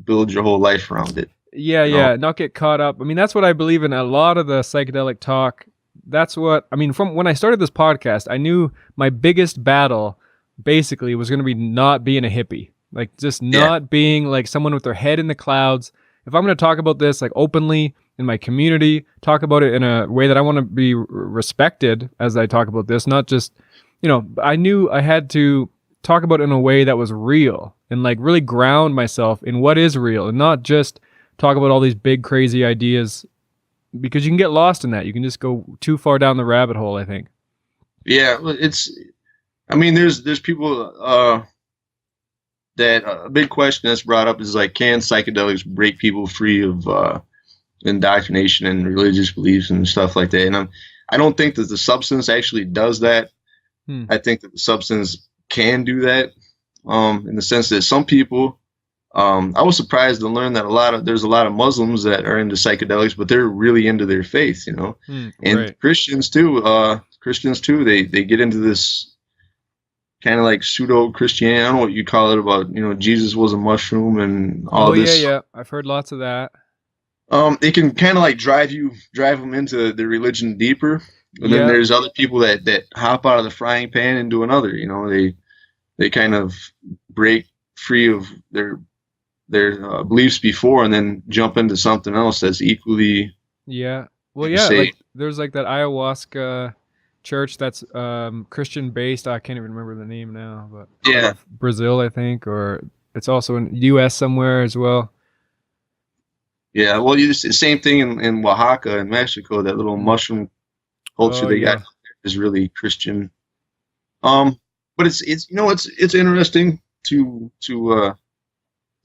S3: build your whole life around it.
S1: Yeah,
S3: You know?
S1: yeah, not get caught up. I mean, that's what I believe in a lot of the psychedelic talk. That's what, I mean, from when I started this podcast, I knew my biggest battle basically was going to be not being a hippie. Like just not being like someone with their head in the clouds. If I'm going to talk about this like openly in my community, talk about it in a way that I want to be respected as I talk about this, not just, you know, I knew I had to talk about it in a way that was real and like really ground myself in what is real and not just talk about all these big crazy ideas, because you can get lost in that. You can just go too far down the rabbit hole, I think.
S3: Yeah, I mean, there's people that a big question that's brought up is like, can psychedelics break people free of indoctrination and religious beliefs and stuff like that? And I don't think that the substance actually does that. I think that the substance can do that, in the sense that some people, I was surprised to learn that there's a lot of Muslims that are into psychedelics, but they're really into their faith, you know. And
S1: right.
S3: Christians too, they get into this kind of like pseudo Christianity. I don't know what you call it, about, you know, Jesus was a mushroom and all this.
S1: Yeah, I've heard lots of that.
S3: It can kind of like drive them into the religion deeper. And then there's other people that hop out of the frying pan and do another. You know, they kind of break free of their beliefs before and then jump into something else that's equally.
S1: Yeah. Well, yeah. Like, there's like that ayahuasca church that's Christian based. I can't even remember the name now, but
S3: yeah,
S1: Brazil, I think, or it's also in the U.S. somewhere as well.
S3: Yeah. Well, it's the same thing in Oaxaca in Mexico. That little mushroom culture they got is really Christian. But it's you know, it's interesting to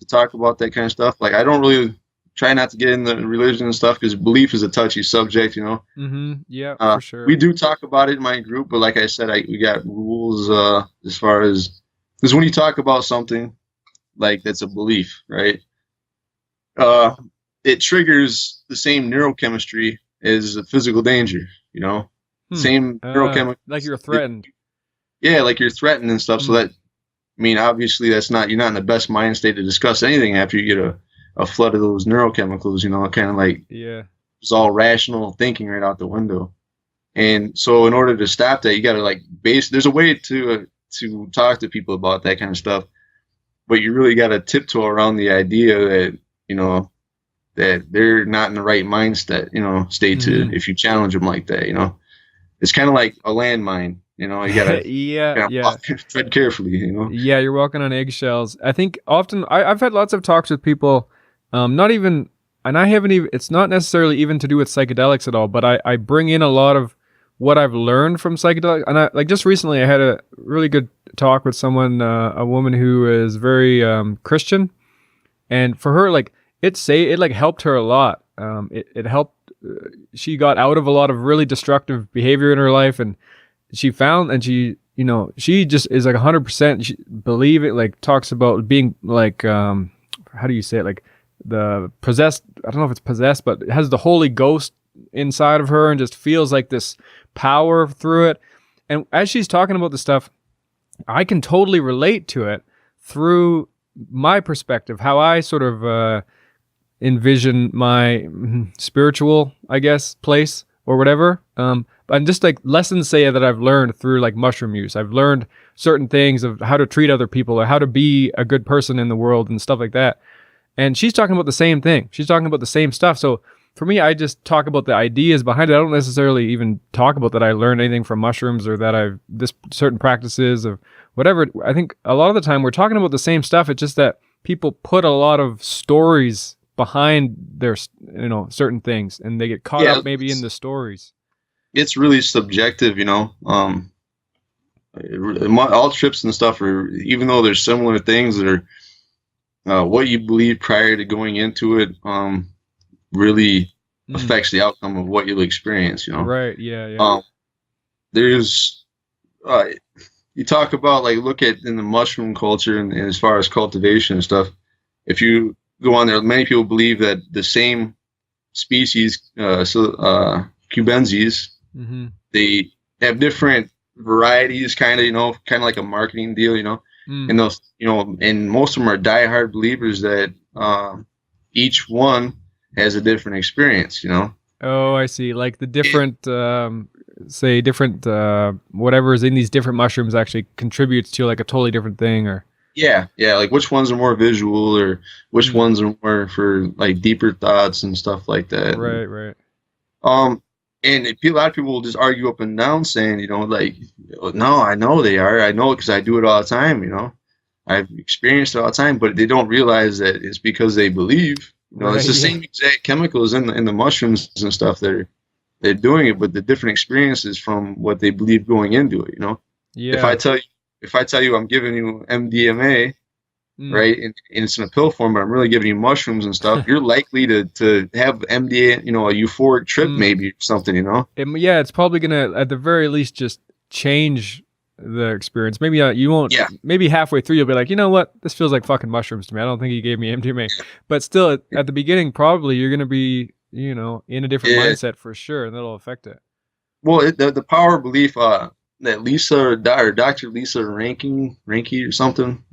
S3: talk about that kind of stuff. Like, I don't really try not to get into religion and stuff because belief is a touchy subject, you know.
S1: Yeah, for sure.
S3: We do talk about it in my group, but like I said, we got rules as far as, because when you talk about something like that's a belief, right? It triggers the same neurochemistry as a physical danger, you know. Same neurochemical.
S1: Like you're threatened.
S3: Yeah, like you're threatened and stuff. So that, I mean, obviously you're not in the best mind state to discuss anything after you get a flood of those neurochemicals, you know, kind of like, it's all rational thinking right out the window. And so in order to stop that, you got to like there's a way to talk to people about that kind of stuff, but you really got to tiptoe around the idea that, you know, that they're not in the right mindset, you know, state to, if you challenge them like that, you know. It's kind of like a landmine, you know. You gotta tread carefully, you know. Yeah,
S1: you're walking on eggshells. I think often I've had lots of talks with people, not even, and I haven't even. It's not necessarily even to do with psychedelics at all, but I bring in a lot of what I've learned from psychedelics. And I like just recently I had a really good talk with someone, a woman who is very Christian, and for her, like it like helped her a lot. It helped. She got out of a lot of really destructive behavior in her life, and she found, and she, you know, she just is like 100% believe it, like talks about being like, how do you say it? Like the possessed, I don't know if it's possessed, but it has the Holy Ghost inside of her and just feels like this power through it. And as she's talking about this stuff, I can totally relate to it through my perspective, how I sort of, envision my spiritual, I guess, place or whatever. And just like lessons say that I've learned through like mushroom use. I've learned certain things of how to treat other people or how to be a good person in the world and stuff like that. And she's talking about the same thing. She's talking about the same stuff. So for me, I just talk about the ideas behind it. I don't necessarily even talk about that I learned anything from mushrooms or that this certain practices or whatever. I think a lot of the time we're talking about the same stuff. It's just that people put a lot of stories behind their, you know, certain things, and they get caught up maybe in the stories.
S3: It's really subjective, you know. All trips and stuff are, even though there's similar things that are what you believe prior to going into it, really affects the outcome of what you'll experience, you know.
S1: Right. Yeah.
S3: There's you talk about, like, look at in the mushroom culture and as far as cultivation and stuff, if you go on there. Many people believe that the same species, cubensis,
S1: Mm-hmm.
S3: they have different varieties, kind of like a marketing deal, and those, and most of them are diehard believers that each one has a different experience,
S1: Oh, I see. Like the different, say different, whatever is in these different mushrooms actually contributes to like a totally different thing, or.
S3: Yeah, like which ones are more visual, or which ones are more for like deeper thoughts and stuff like that.
S1: Right.
S3: And a lot of people will just argue up and down saying, like, no, I know they are. I know it because I do it all the time, I've experienced it all the time, but they don't realize that it's because they believe. It's the same exact chemicals in the mushrooms and stuff that they're doing it, but the different experiences from what they believe going into it,
S1: Yeah.
S3: If I tell you I'm giving you MDMA, right, and it's in a pill form, but I'm really giving you mushrooms and stuff, you're likely to have MDA, a euphoric trip maybe or something,
S1: It's probably gonna at the very least just change the experience. Maybe you won't.
S3: Yeah.
S1: Maybe halfway through you'll be like, you know what, this feels like fucking mushrooms to me. I don't think he gave me MDMA. But still, at the beginning, probably you're gonna be, in a different mindset for sure, and that'll affect it.
S3: Well, the power of belief. That Lisa or Dr. Lisa Ranky or something.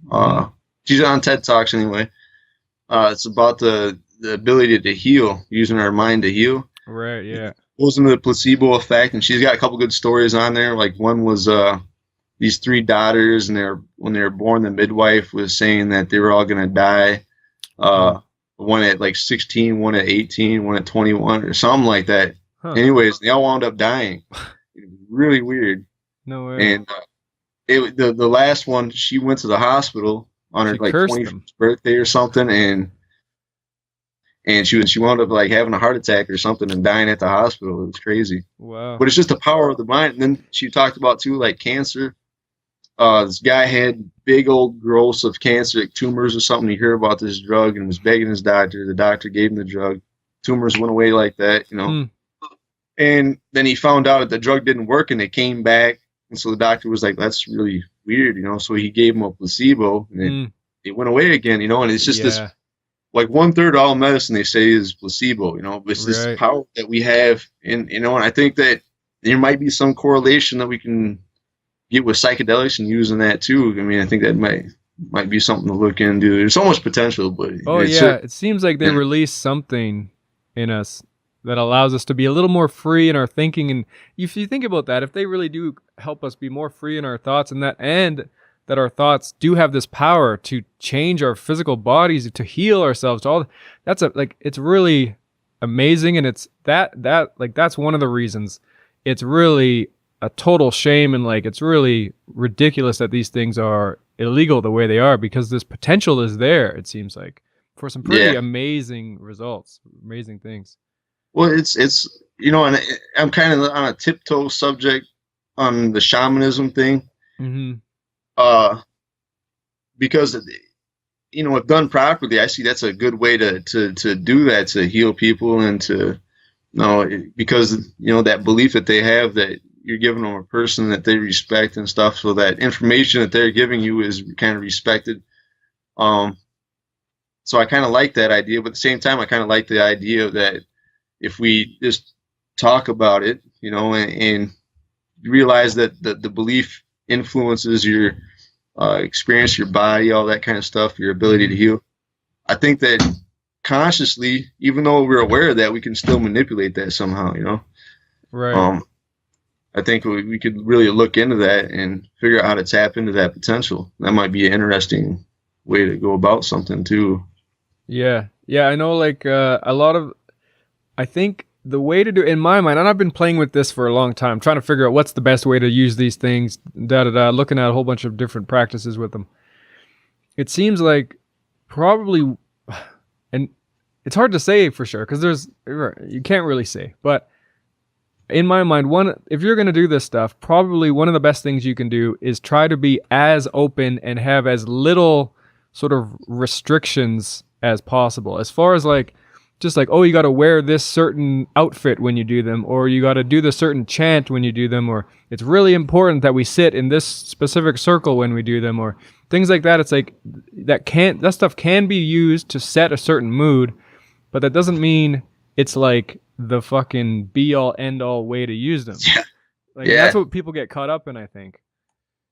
S3: She's on TED Talks anyway. It's about the ability to heal, using our mind to heal.
S1: Right. Yeah.
S3: It goes into the placebo effect, and she's got a couple good stories on there. Like one was these 3 daughters, and when they were born, the midwife was saying that they were all gonna die. One at like 16, one at 18, one at 21, or something like that. Anyways, they all wound up dying. Really weird.
S1: No way.
S3: And the last one, she went to the hospital on her like 21st birthday or something, and she wound up like having a heart attack or something and dying at the hospital. It was crazy.
S1: Wow.
S3: But it's just the power of the mind. And then she talked about too, like cancer. This guy had big old growths of cancer, like tumors or something. He heard about this drug and was begging his doctor. The doctor gave him the drug. Tumors went away like that, And then he found out that the drug didn't work, and it came back. And so the doctor was like, that's really weird, So he gave him a placebo, and it went away again, And it's just this, like 1/3 of all medicine they say is placebo, But it's this power that we have, and and I think that there might be some correlation that we can get with psychedelics and using that too. I mean, I think that might be something to look into. There's so much potential, but
S1: it seems like they release something in us that allows us to be a little more free in our thinking. And if you think about that, if they really do help us be more free in our thoughts, and that our thoughts do have this power to change our physical bodies, to heal ourselves, it's really amazing. And it's that's one of the reasons it's really a total shame, and like it's really ridiculous that these things are illegal the way they are, because this potential is there, it seems like, for some pretty amazing results, amazing things.
S3: Well, it's and I'm kind of on a tiptoe subject on the shamanism thing, because if done properly, I see that's a good way to do that, to heal people, and to because that belief that they have that you're giving them a person that they respect and stuff, so that information that they're giving you is kind of respected. So I kind of like that idea, but at the same time, I kind of like the idea that if we just talk about it, and realize that the belief influences your experience, your body, all that kind of stuff, your ability to heal. I think that consciously, even though we're aware of that, we can still manipulate that somehow,
S1: Right.
S3: I think we could really look into that and figure out how to tap into that potential. That might be an interesting way to go about something too.
S1: Yeah. I know, like I think the way to do, in my mind, and I've been playing with this for a long time, trying to figure out what's the best way to use these things, looking at a whole bunch of different practices with them. It seems like probably, and it's hard to say for sure, because you can't really say, but in my mind, if you're going to do this stuff, probably one of the best things you can do is try to be as open and have as little sort of restrictions as possible, as far as like, just like, oh, you got to wear this certain outfit when you do them, or you got to do the certain chant when you do them, or it's really important that we sit in this specific circle when we do them, or things like that. It's like that stuff can be used to set a certain mood, but that doesn't mean it's like the fucking be all end all way to use them.
S3: Yeah.
S1: Like that's what people get caught up in, I think.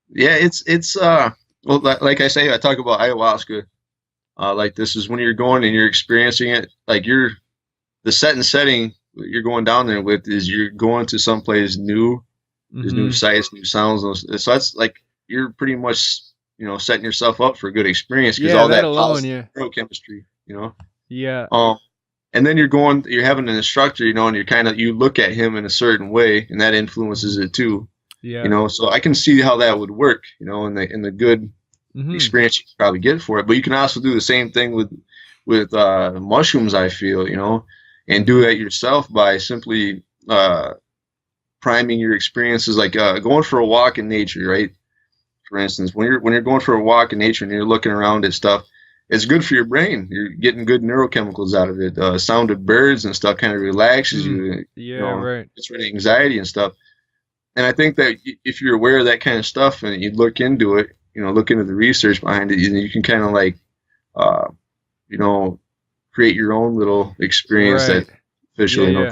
S3: Yeah, it's well, like I say, I talk about ayahuasca. Like this is when you're going and you're experiencing it. Like the setting you're going down there with is you're going to someplace new. There's new sights, new sounds. So that's like you're pretty much, you know, setting yourself up for a good experience because all that
S1: alone,
S3: neurochemistry, you know.
S1: Yeah.
S3: And then you're having an instructor, you know, and you look at him in a certain way, and that influences it too.
S1: Yeah.
S3: You know, so I can see how that would work, you know, in the good experience you can probably get for it. But you can also do the same thing with mushrooms, I feel, you know, and do that yourself by simply priming your experiences, like going for a walk in nature, right? For instance, when you're going for a walk in nature and you're looking around at stuff, it's good for your brain. You're getting good neurochemicals out of it. Sound of birds and stuff kind of relaxes you.
S1: Yeah,
S3: you know,
S1: right.
S3: It's rid of anxiety and stuff. And I think that if you're aware of that kind of stuff and you look into it, you know, look into the research behind it, you can kind of like, you know, create your own little experience that official, you know,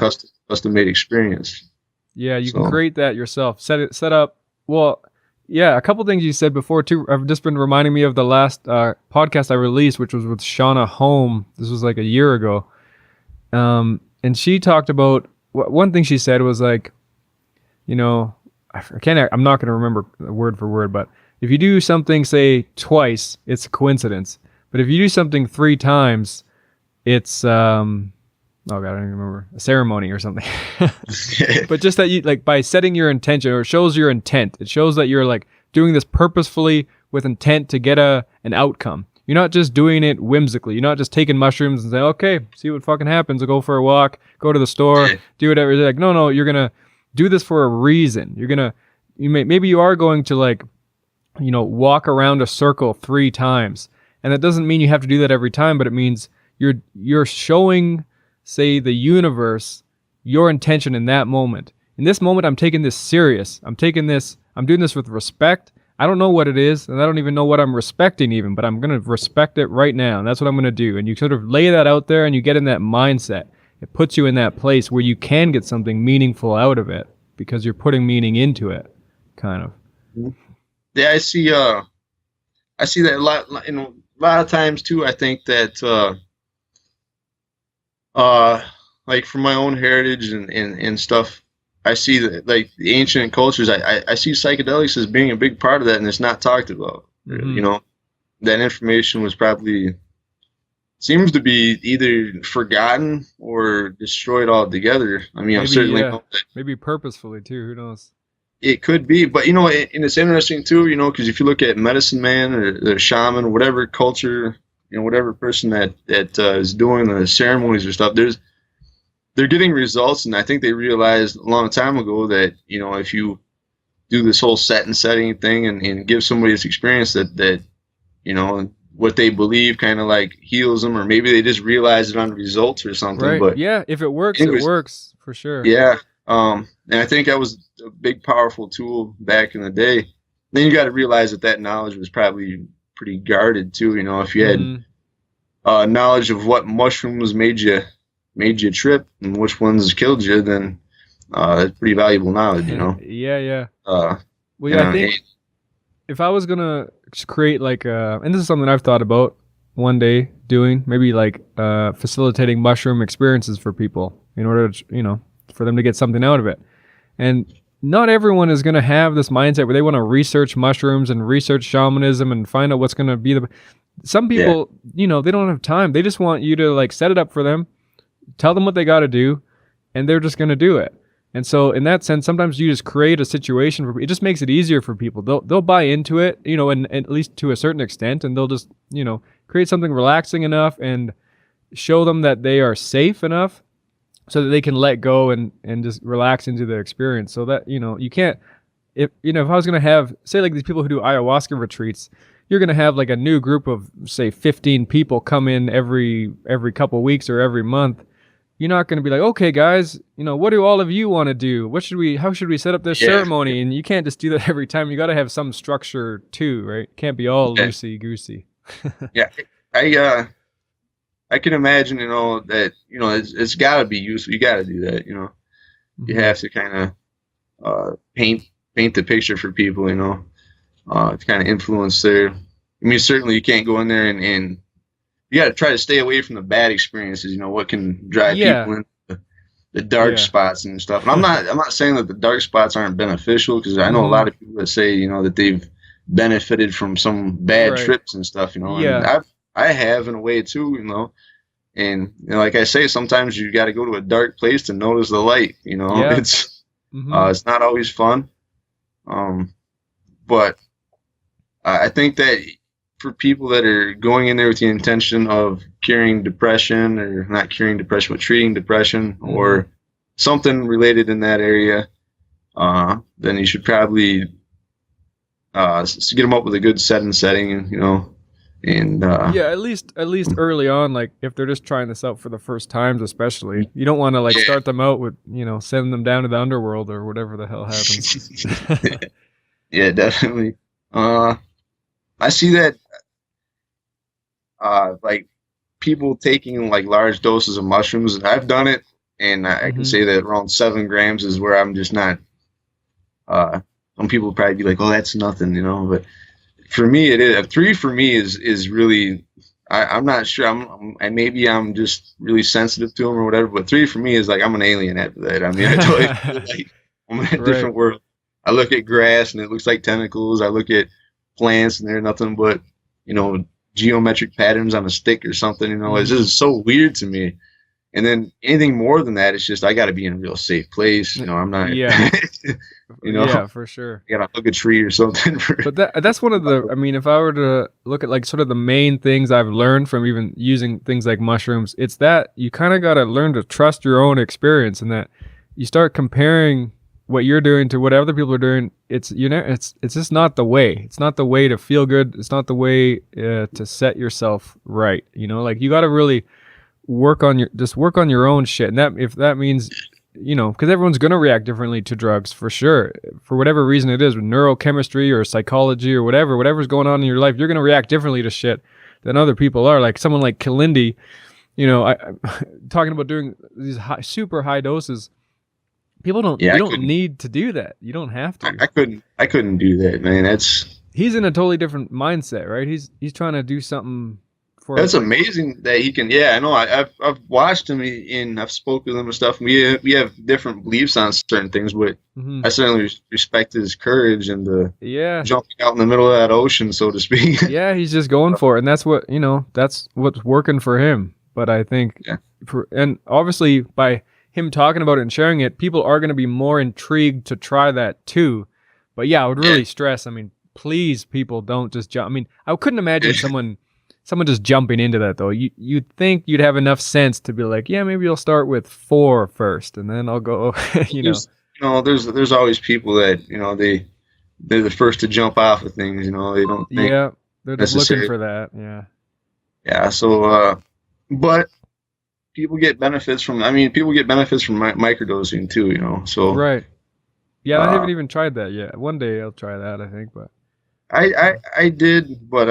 S3: custom made experience.
S1: Yeah, you can create that yourself. Set up. Well, yeah, a couple things you said before too. I've just been reminding me of the last podcast I released, which was with Shauna Holm. This was like a year ago. And she talked about one thing she said was like, you know, I'm not going to remember word for word, but if you do something, say twice, it's a coincidence. But if you do something 3 times, it's oh god, I don't even remember, a ceremony or something. But just that you, like, by setting your intention, or it shows your intent. It shows that you're like doing this purposefully with intent to get an outcome. You're not just doing it whimsically. You're not just taking mushrooms and saying, okay, see what fucking happens. I'll go for a walk, go to the store, do whatever. They're like, no, you're gonna do this for a reason. Maybe you are going to, like, you know, walk around a circle 3 times. And that doesn't mean you have to do that every time, but it means you're showing, say, the universe your intention in that moment. In this moment, I'm taking this serious. I'm doing this with respect. I don't know what it is, and I don't even know what I'm respecting even, but I'm going to respect it right now, and that's what I'm going to do. And you sort of lay that out there, and you get in that mindset. It puts you in that place where you can get something meaningful out of it because you're putting meaning into it, kind of.
S3: Yeah, I see that a lot. You know, a lot of times too. I think that like from my own heritage and stuff, I see that, like, the ancient cultures, I see psychedelics as being a big part of that, and it's not talked about. You know, that information seems to be either forgotten or destroyed altogether. I mean, I'm certainly
S1: maybe purposefully too. Who knows?
S3: It could be, but you know, and it's interesting too. You know, because if you look at medicine man or the shaman or whatever culture, you know, whatever person that is doing the ceremonies or stuff, they're getting results, and I think they realized a long time ago that, you know, if you do this whole setting thing and give somebody this experience that you know, what they believe kind of like heals them, or maybe they just realize it on results or something.
S1: Right.
S3: But
S1: yeah, if it works, it works for sure.
S3: Yeah. And I think that was a big, powerful tool back in the day. Then you got to realize that knowledge was probably pretty guarded too. You know, if you had knowledge of what mushrooms made you trip and which ones killed you, then it's pretty valuable knowledge. You know.
S1: Yeah.
S3: Well,
S1: yeah, I think if I was gonna create like and this is something I've thought about one day doing, maybe like facilitating mushroom experiences for people in order to, you know, for them to get something out of it. And not everyone is going to have this mindset where they want to research mushrooms and research shamanism and find out what's going to be some people, you know, they don't have time. They just want you to, like, set it up for them, tell them what they got to do, and they're just going to do it. And so in that sense, sometimes you just create a situation where it just makes it easier for people. They'll buy into it, you know, and at least to a certain extent, and they'll just, you know, create something relaxing enough and show them that they are safe enough so that they can let go and just relax into their experience. So that, you know, you can't, if I was going to have, say, like these people who do ayahuasca retreats, you're going to have like a new group of, say, 15 people come in every couple weeks or every month. you're not going to be like, okay, guys, what do all of you want to do? How should we set up this ceremony? And you can't just do that every time. You got to have some structure too, right? It can't be all loosey goosey.
S3: Yeah. I can imagine, that, it's gotta be useful. You gotta do that, you have to kind of, paint the picture for people, to kind of influence their, certainly you can't go in there and you got to try to stay away from the bad experiences. What can drive people into the dark spots and stuff. And I'm not saying that the dark spots aren't beneficial, because I know a lot of people that say that they've benefited from some bad trips and stuff. And I have in a way too. And like I say, sometimes you got to go to a dark place to notice the light. It's it's not always fun. But I think that for people that are going in there with the intention of curing depression, or not curing depression, but treating depression, or something related in that area, then you should probably get them up with a good setting, and
S1: at least early on, like if they're just trying this out for the first times, especially, you don't want to start them out with send them down to the underworld or whatever the hell happens.
S3: Yeah, definitely. I see that, like people taking large doses of mushrooms, and I've done it, and I can say that around 7 grams is where I'm just not. Some people probably be like, "Oh, that's nothing," but for me, it is. 3 for me is really. I'm not sure. Maybe I'm just really sensitive to them or whatever. But 3 for me is like I'm an alien after that. I totally feel like I'm in a different world. I look at grass and it looks like tentacles. I look at plants and they're nothing but geometric patterns on a stick or something. It's just so weird to me. And then anything more than that, it's just I got to be in a real safe place. I'm not.
S1: Yeah. Yeah, for sure.
S3: I got to hug a tree or something.
S1: But that's one of the. If I were to look at sort of the main things I've learned from even using things like mushrooms, it's that you kind of got to learn to trust your own experience, and that you start comparing what you're doing to what other people are doing. It's it's just not the way. It's not the way to feel good. It's not the way to set yourself right. You got to really work on your own shit. And if that means, because everyone's going to react differently to drugs, for sure, for whatever reason it is, with neurochemistry or psychology or whatever's going on in your life, you're going to react differently to shit than other people are. Like someone like Kalindi, I talking about doing these super high doses. People don't. You don't need to do that. You don't have to.
S3: I couldn't do that, man.
S1: He's in a totally different mindset, right? He's trying to do something.
S3: That's amazing that he can. Yeah, I know. I've watched him and I've spoken with him and stuff. We have different beliefs on certain things, but I certainly respect his courage and the jumping out in the middle of that ocean, so to speak.
S1: Yeah, he's just going for it, and that's what that's what's working for him. But I think, and obviously by him talking about it and sharing it, people are going to be more intrigued to try that too. But yeah, I would really stress. Please, people, don't just jump. I couldn't imagine someone just jumping into that though. You'd think you'd have enough sense to be like, yeah, maybe I'll start with 4 first, and then I'll go.
S3: There's always people that they're the first to jump off of things. They don't think
S1: they're just looking for that.
S3: Yeah. So, but people get benefits from. People get benefits from microdosing too. So
S1: right. Yeah, I haven't even tried that yet. One day I'll try that, I think, but
S3: I did, but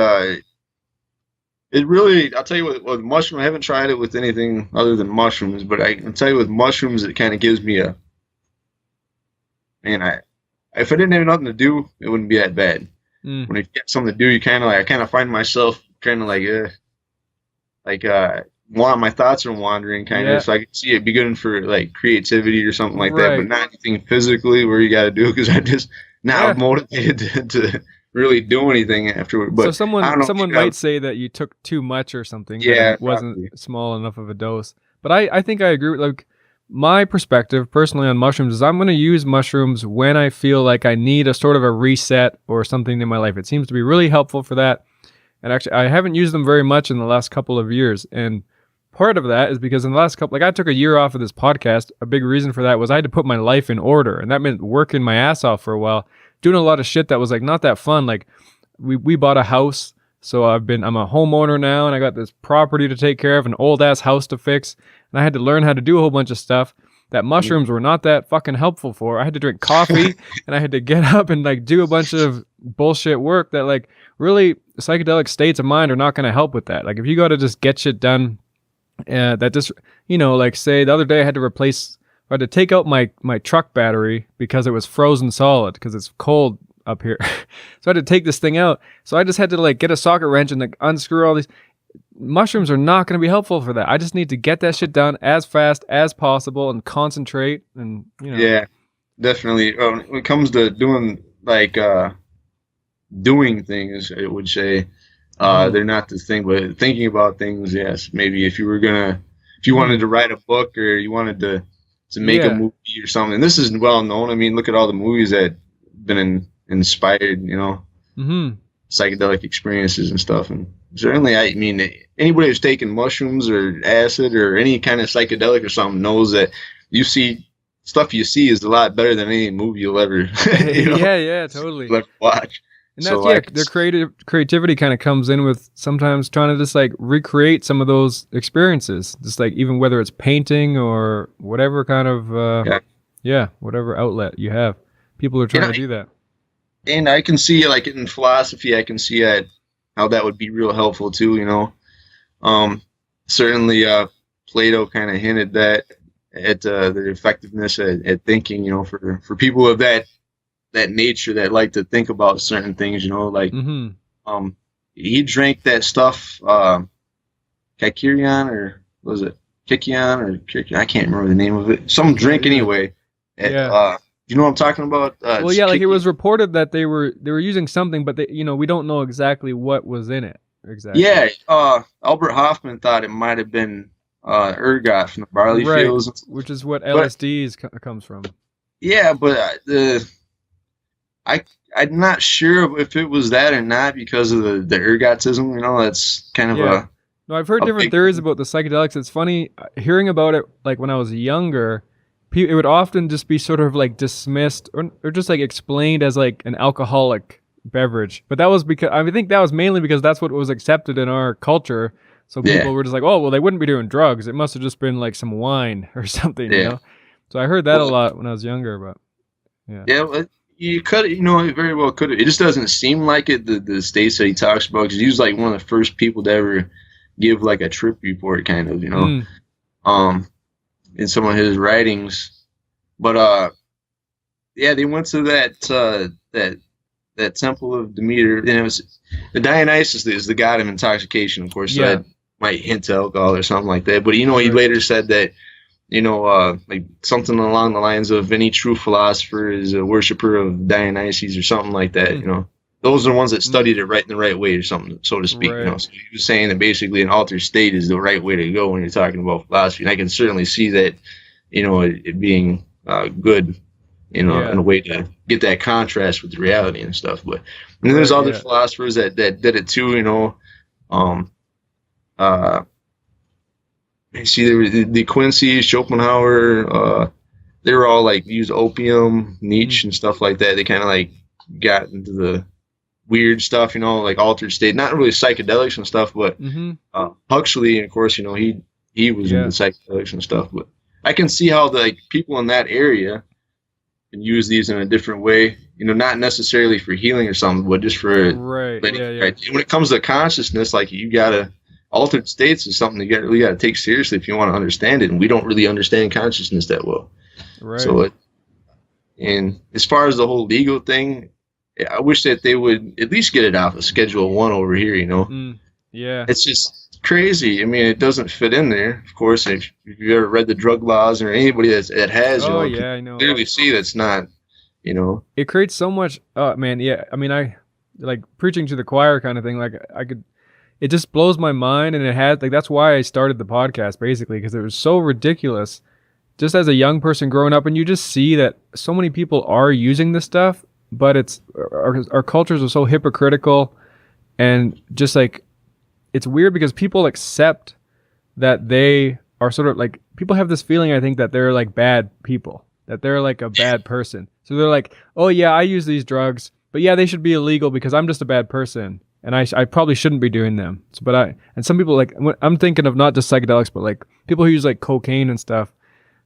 S3: it really, I'll tell you what, with mushroom, I haven't tried it with anything other than mushrooms, but I can tell you with mushrooms, it kind of gives me if I didn't have nothing to do, it wouldn't be that bad. When you get something to do, you I kind of find myself kind of my thoughts are wandering kind of, so I can see it be good for creativity or something like that, but not anything physically where you got to do, because I just not motivated to really do anything afterward. But
S1: so someone might say that you took too much or something.
S3: Yeah,
S1: it wasn't small enough of a dose. But I think I agree with my perspective personally on mushrooms is I'm going to use mushrooms when I feel like I need a sort of a reset or something in my life. It seems to be really helpful for that. And actually, I haven't used them very much in the last couple of years. And part of that is because in the last couple, I took a year off of this podcast. A big reason for that was I had to put my life in order. And that meant working my ass off for a while, doing a lot of shit that was not that fun. We bought a house, So I'm a homeowner now, and I got this property to take care of, an old ass house to fix, and I had to learn how to do a whole bunch of stuff that mushrooms were not that fucking helpful for. I had to drink coffee and I had to get up and like do a bunch of bullshit work that like really psychedelic states of mind are not going to help with that. Like if you got to just get shit done, that just, like say the other day I had to take out my truck battery because it was frozen solid because it's cold up here. So I had to take this thing out. So I just had to like get a socket wrench and like unscrew all these. Mushrooms are not going to be helpful for that. I just need to get that shit done as fast as possible and concentrate and,
S3: Yeah, definitely. When it comes to doing like doing things, I would say they're not the thing, but thinking about things, yes. Maybe if you wanted to write a book or you wanted to make a movie or something. This is well known. I mean, look at all the movies that have been inspired, psychedelic experiences and stuff. And certainly, I mean, anybody who's taken mushrooms or acid or any kind of psychedelic or something knows that stuff you see is a lot better than any movie you'll ever,
S1: totally.
S3: You'll ever watch.
S1: And that's their creativity kind of comes in with sometimes trying to just like recreate some of those experiences, just like even whether it's painting or whatever kind of whatever outlet you have. People are trying to do that.
S3: And I can see, like in philosophy, I can see how that would be real helpful too. Certainly, Plato kind of hinted that at the effectiveness at thinking. For people of that nature that like to think about certain things. He drank that stuff, Kikirion, or was it Kikion or Kikion? I can't remember the name of it. Some drink anyway. You know what I'm talking about?
S1: Like it was reported that they were using something, but we don't know exactly what was in it. Exactly.
S3: Yeah, Albert Hoffman thought it might have been ergot from the barley fields,
S1: which is what LSD comes from.
S3: Yeah, but I'm not sure if it was that or not because of the ergotism. That's kind of a.
S1: No, I've heard different theories about the psychedelics. It's funny hearing about it. Like when I was younger, it would often just be sort of like dismissed or just like explained as like an alcoholic beverage. But that was because I think that was mainly because that's what was accepted in our culture. So people were just like, oh, well, they wouldn't be doing drugs. It must have just been like some wine or something, So I heard that a lot when I was younger, but
S3: well, you could, it very well could have. It just doesn't seem like it. The states that he talks about, because he was like one of the first people to ever give like a trip report, kind of, in some of his writings. But they went to that temple of Demeter, and it was the Dionysus is the god of intoxication, of course. So that might hint to alcohol or something like that. But he later said that like something along the lines of any true philosopher is a worshiper of Dionysus or something like that. Those are the ones that studied it right in the right way or something, so to speak. So he was saying that basically an altered state is the right way to go when you're talking about philosophy. And I can certainly see that, it being good, in a way to get that contrast with the reality and stuff. But there's other philosophers that did it too. You see, there were the Quincy, Schopenhauer. They were all like used opium, Nietzsche, and stuff like that. They kind of like got into the weird stuff, like altered state, not really psychedelics and stuff, but Huxley, of course, he was into psychedelics and stuff. But I can see how the people in that area can use these in a different way, not necessarily for healing or something, but just for
S1: right.
S3: When it comes to consciousness, like altered states is something you really got to take seriously if you want to understand it, and we don't really understand consciousness that well.
S1: Right.
S3: So, and as far as the whole legal thing, I wish that they would at least get it off of Schedule 1 over here, It's just crazy. I mean, it doesn't fit in there, of course. If you've ever read the drug laws or anybody that has,
S1: I know.
S3: Clearly see that's not,
S1: It creates so much, I mean, I like preaching to the choir kind of thing. Like it just blows my mind. And it had, that's why I started the podcast basically, because it was so ridiculous just as a young person growing up. And you just see that so many people are using this stuff. But our cultures are so hypocritical, and just like it's weird because people accept that they are sort of like, people have this feeling, I think, that they're like bad people, that they're like a bad person. So they're like, oh yeah, I use these drugs, but yeah, they should be illegal because I'm just a bad person. and I probably shouldn't be doing them. So, and some people like, I'm thinking of not just psychedelics, but like people who use like cocaine and stuff.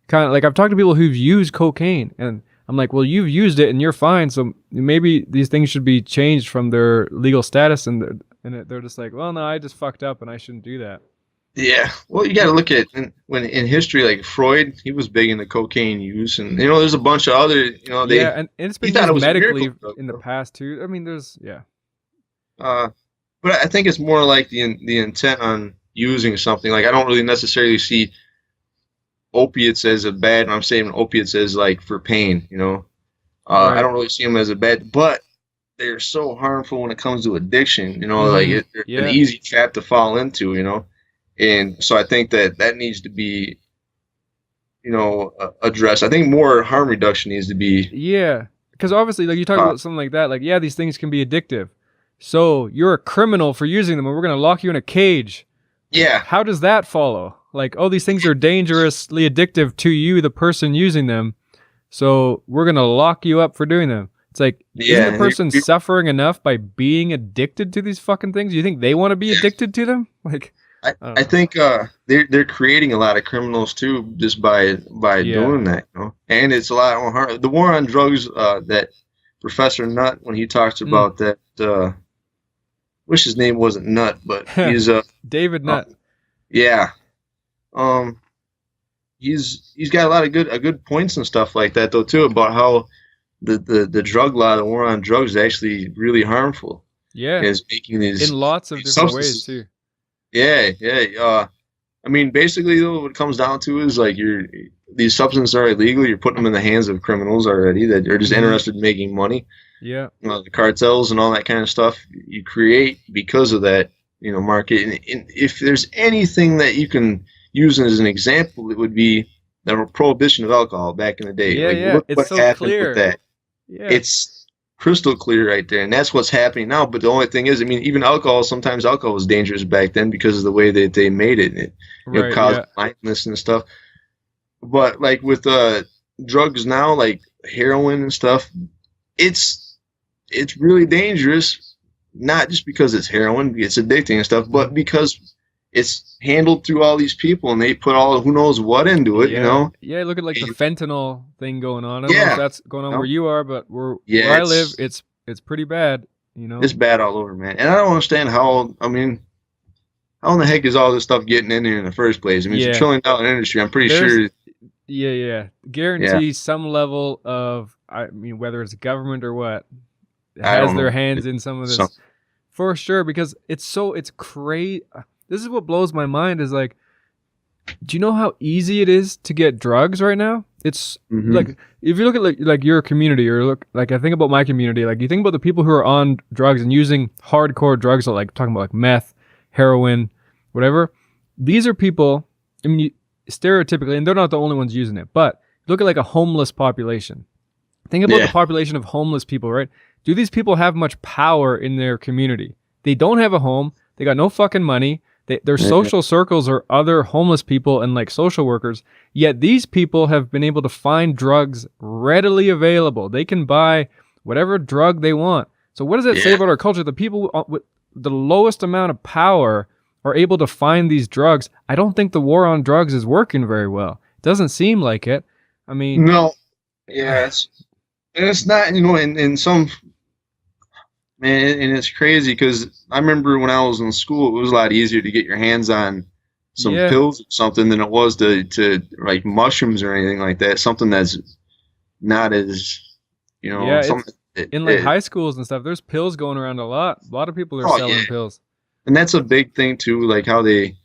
S1: Kind of like I've talked to people who've used cocaine, and I'm like, well, you've used it and you're fine. So maybe these things should be changed from their legal status, and they're just like, well, no, I just fucked up and I shouldn't do that.
S3: Yeah, well, you got to look at when in history, like Freud, he was big into cocaine use, and there's a bunch of other,
S1: and it's been used medically in the past too. I mean, there's
S3: but I think it's more like the intent on using something. Like I don't really necessarily see opiates as a bad. I'm saying opiates as like for pain. Right. I don't really see them as a bad, but they're so harmful when it comes to addiction. Like they're an easy trap to fall into. And so I think that needs to be, addressed. I think more harm reduction needs to be.
S1: Yeah, because obviously, like you talk about something like that, like, yeah, these things can be addictive. So you're a criminal for using them, and we're going to lock you in a cage.
S3: Yeah.
S1: How does that follow? Like, oh, these things are dangerously addictive to you, the person using them. So we're going to lock you up for doing them. It's like, isn't the person suffering enough by being addicted to these fucking things? Do you think they want to be addicted to them? Like,
S3: I think they're creating a lot of criminals too just by doing that, and it's a lot more harm. The war on drugs that Professor Nutt, when he talks about that, wish his name wasn't Nutt, but he's
S1: David Nutt.
S3: Yeah, he's got a lot of good points and stuff like that though too, about how the drug law, the war on drugs, is actually really harmful.
S1: Yeah,
S3: is making these
S1: in lots of different ways too.
S3: Yeah. I mean, basically, though, what it comes down to is like these substances are illegal. You're putting them in the hands of criminals already that are just interested in making money.
S1: Yeah.
S3: The cartels and all that kind of stuff you create because of that, market. And if there's anything that you can use as an example, it would be the prohibition of alcohol back in the day.
S1: Yeah,
S3: Look
S1: it's
S3: what
S1: so
S3: happened
S1: clear.
S3: with that.
S1: Yeah.
S3: It's crystal clear right there, and that's what's happening now. But the only thing is, I mean, even sometimes alcohol was dangerous back then because of the way that they made it, and it caused blindness and stuff. But like with drugs now, like heroin and stuff, it's really dangerous, not just because it's heroin, it's addicting and stuff, but because it's handled through all these people, and they put all who knows what into it,
S1: Yeah, look at like the fentanyl thing going on. I don't know if that's going on where you are, but where I live, it's pretty bad.
S3: It's bad all over, man. And I don't understand how. I mean, how in the heck is all this stuff getting in here in the first place? I mean, it's a $1 trillion industry. I'm pretty sure.
S1: Yeah. Guarantee some level of, I mean, whether it's government or what, has their hands in some of this for sure, because it's crazy. This is what blows my mind is like, do you know how easy it is to get drugs right now? It's like, if you look at like your community, or look, like I think about my community, like you think about the people who are on drugs and using hardcore drugs, like talking about like meth, heroin, whatever. These are people, I mean, stereotypically, and they're not the only ones using it, but look at like a homeless population. Think about the population of homeless people, right? Do these people have much power in their community? They don't have a home. They got no fucking money. Their social circles are other homeless people and like social workers. Yet these people have been able to find drugs readily available. They can buy whatever drug they want. So what does that say about our culture? The people with the lowest amount of power are able to find these drugs. I don't think the war on drugs is working very well. It doesn't seem like it. I mean,
S3: no. Yeah, it's not, in some. Man, and it's crazy because I remember when I was in school, it was a lot easier to get your hands on some pills or something than it was to like mushrooms or anything like that. Something that's not as,
S1: in like high schools and stuff, there's pills going around a lot. A lot of people are selling pills.
S3: And that's a big thing too, like how they,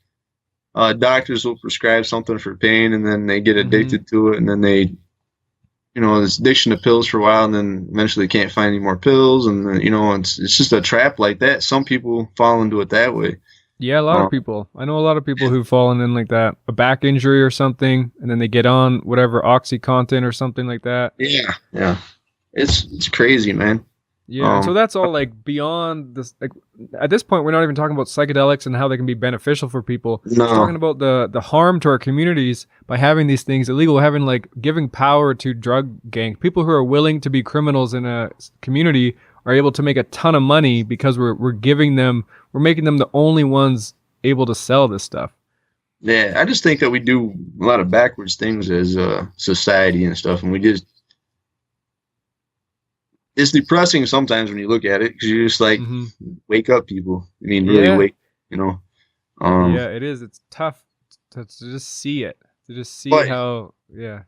S3: doctors will prescribe something for pain and then they get addicted to it, and then they, this addiction to pills for a while, and then eventually can't find any more pills, and then, it's just a trap like that. Some people fall into it that way.
S1: Yeah, a lot of people. I know a lot of people who've fallen in like that, a back injury or something, and then they get on whatever OxyContin or something like that.
S3: Yeah. It's crazy, man.
S1: Yeah, so that's all like beyond this. Like at this point, we're not even talking about psychedelics and how they can be beneficial for people.
S3: No.
S1: We're talking about the harm to our communities by having these things illegal, having like giving power to drug gangs. People who are willing to be criminals in a community are able to make a ton of money because we're making them the only ones able to sell this stuff.
S3: Yeah, I just think that we do a lot of backwards things as a society and stuff, and it's depressing sometimes when you look at it, because you're just like, wake up, people. I mean, really wake, you know.
S1: Yeah, it is. It's tough to just see it, to just see how. Yeah.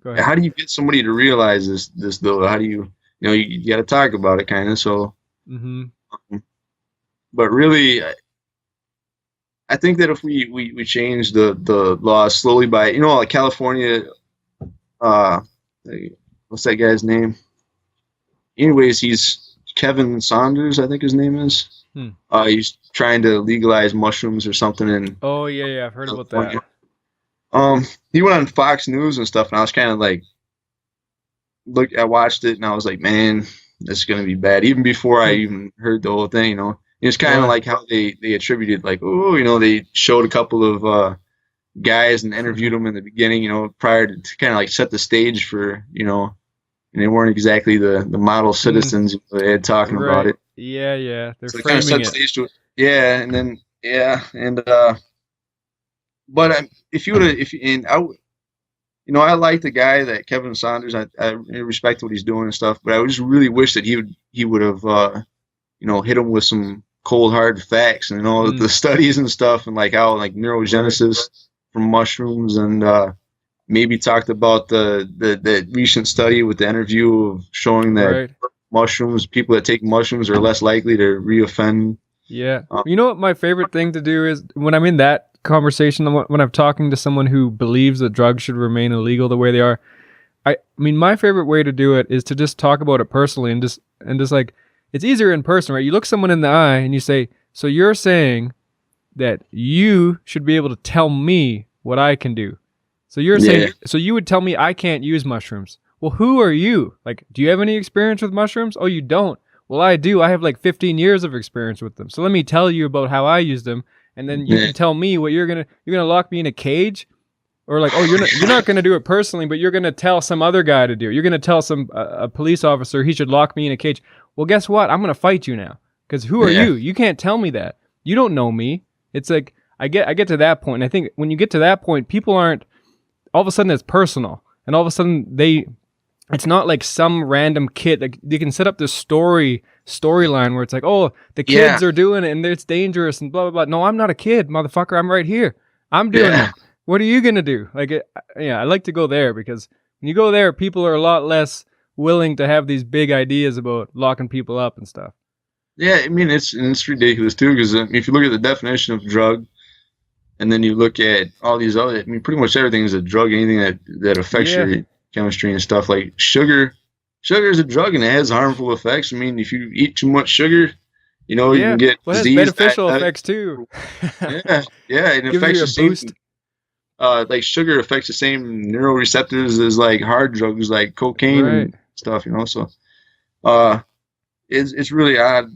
S1: Go ahead.
S3: How do you get somebody to realize this though? How do you got to talk about it, kind of. So, but really, I think that if we change the laws slowly by, like California, what's that guy's name? Anyways, he's Kevin Saunders, I think his name is. He's trying to legalize mushrooms or something.
S1: Oh yeah, I've heard about that.
S3: He went on Fox News and stuff, and I was kind of like, I watched it, and I was like, man, this is gonna be bad. Even before I even heard the whole thing, it's kind of like how they attributed, like, they showed a couple of guys and interviewed them in the beginning, prior to kind of like set the stage for, and they weren't exactly the model citizens they had talking about it.
S1: Yeah. They're
S3: so
S1: framing
S3: kind of set the stage to it. Yeah, and then but I like the guy, that Kevin Saunders. I respect what he's doing and stuff, but I just really wish that he would have hit him with some cold hard facts and the studies and stuff, and like how like neurogenesis from mushrooms, and maybe talked about the recent study with the interview of showing that people that take mushrooms are less likely to reoffend.
S1: Yeah. You know what my favorite thing to do is, when I'm in that conversation, when I'm talking to someone who believes that drugs should remain illegal the way they are, I mean, my favorite way to do it is to just talk about it personally, and just like, it's easier in person, right? You look someone in the eye and you say, so you're saying that you should be able to tell me what I can do. So you're saying, so you would tell me I can't use mushrooms. Well, who are you? Like, do you have any experience with mushrooms? Oh, you don't. Well, I do. I have like 15 years of experience with them. So let me tell you about how I use them, and then you can tell me what you're gonna lock me in a cage, or like, oh, you're not gonna do it personally, but you're gonna tell some other guy to do it. You're gonna tell a police officer he should lock me in a cage. Well, guess what? I'm gonna fight you now, because who are you? You can't tell me that. You don't know me. It's like I get to that point, and I think when you get to that point, people aren't. All of a sudden, it's personal, and all of a sudden it's not like some random kid. Like, they can set up this storyline where it's like, oh, the kids are doing it and it's dangerous and blah blah blah. No, I'm not a kid, motherfucker. I'm right here. I'm doing it. What are you gonna do? Like, I like to go there, because when you go there, people are a lot less willing to have these big ideas about locking people up and stuff.
S3: Yeah, I mean, it's ridiculous too, because if you look at the definition of drug, and then you look at all these other, I mean, pretty much everything is a drug. Anything that affects your chemistry and stuff, like sugar is a drug, and it has harmful effects. I mean, if you eat too much sugar, you can get disease.
S1: It has beneficial effects too.
S3: And it affects the same. Like sugar affects the same neuroreceptors as like hard drugs, like cocaine and stuff. So, it's really odd.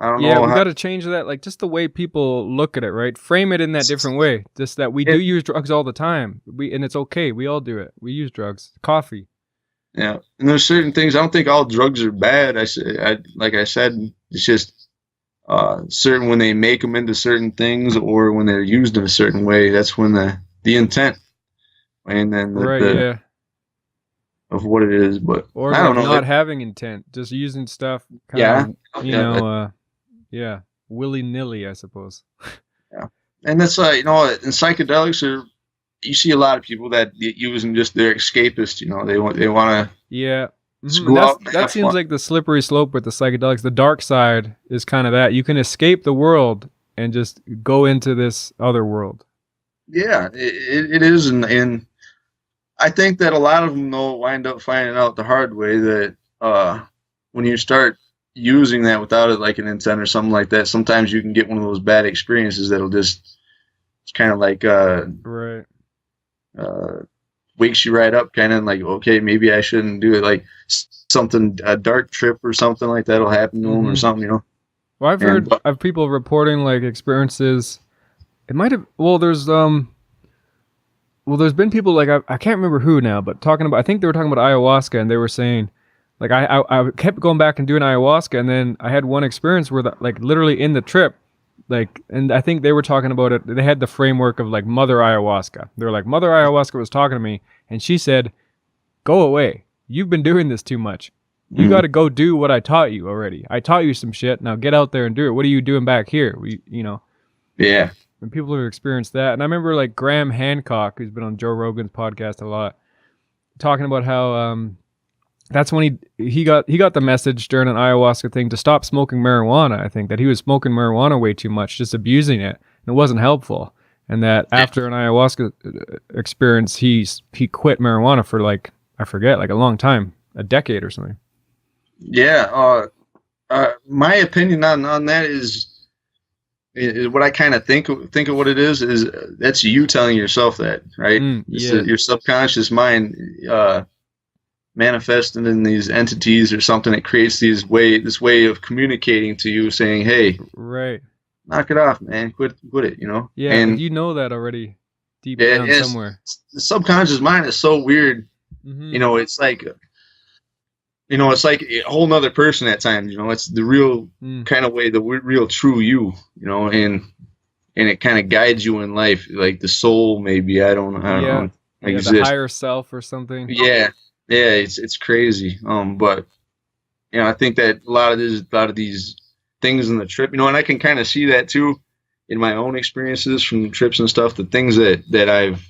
S3: I don't know.
S1: Yeah, we got to change that. Like, just the way people look at it, right? Frame it in that different way. Just that we do use drugs all the time. And it's okay. We all do it. We use drugs. Coffee.
S3: Yeah, and there's certain things. I don't think all drugs are bad. Like I said, it's just certain when they make them into certain things, or when they're used in a certain way. That's when the intent, and then of what it is. But
S1: or
S3: I don't know.
S1: Not having intent, just using stuff. Willy nilly, I suppose.
S3: Yeah, and that's in psychedelics you see a lot of people that use them just they're escapist. They want to.
S1: Yeah. That seems fun. Like the slippery slope with the psychedelics. The dark side is kind of that. You can escape the world and just go into this other world.
S3: Yeah, it is. And I think that a lot of them, though, wind up finding out the hard way that when you start using that without it, like an intent or something like that, sometimes you can get one of those bad experiences that'll just, it's kind of like, wakes you right up, kind of like, okay, maybe I shouldn't do it. Like something, a dark trip or something like that'll happen to them or something,
S1: Well, I've heard of people reporting like experiences. It might have, there's been people like, I can't remember who now, but talking about, I think they were talking about ayahuasca, and they were saying like I kept going back and doing ayahuasca, and then I had one experience where like literally in the trip, like, and I think they were talking about it. They had the framework of like Mother Ayahuasca. They were like, Mother Ayahuasca was talking to me, and she said, "Go away. You've been doing this too much. You got to go do what I taught you already. I taught you some shit. Now get out there and do it. What are you doing back here?"
S3: Yeah.
S1: And people have experienced that. And I remember like Graham Hancock, who's been on Joe Rogan's podcast a lot, talking about how that's when he got the message during an ayahuasca thing to stop smoking marijuana. I think that he was smoking marijuana way too much, just abusing it, and it wasn't helpful. And that after an ayahuasca experience, he quit marijuana for like, I forget, like a long time, a decade or something.
S3: Yeah. My opinion on that is what I kind of think of what it is that's you telling yourself that, right? Your subconscious mind manifesting in these entities or something that creates this way of communicating to you, saying, "Hey,
S1: right,
S3: knock it off, man, quit it,"
S1: Yeah, and you know that already deep down somewhere.
S3: The subconscious mind is so weird. It's like it's like a whole nother person at times. It's the real kind of way, the real true you. And it kind of guides you in life, like the soul, maybe. I don't know.
S1: The higher self or something.
S3: Yeah, it's crazy. But I think that a lot of these things in the trip, and I can kind of see that too in my own experiences from the trips and stuff. The things that I've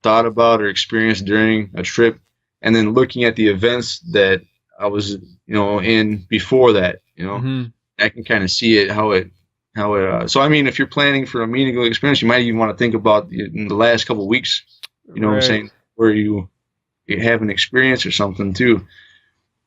S3: thought about or experienced during a trip, and then looking at the events that I was, in before that, I can kind of see it, how it. So, I mean, if you're planning for a meaningful experience, you might even want to think about in the last couple of weeks, what I'm saying, where you have an experience or something too.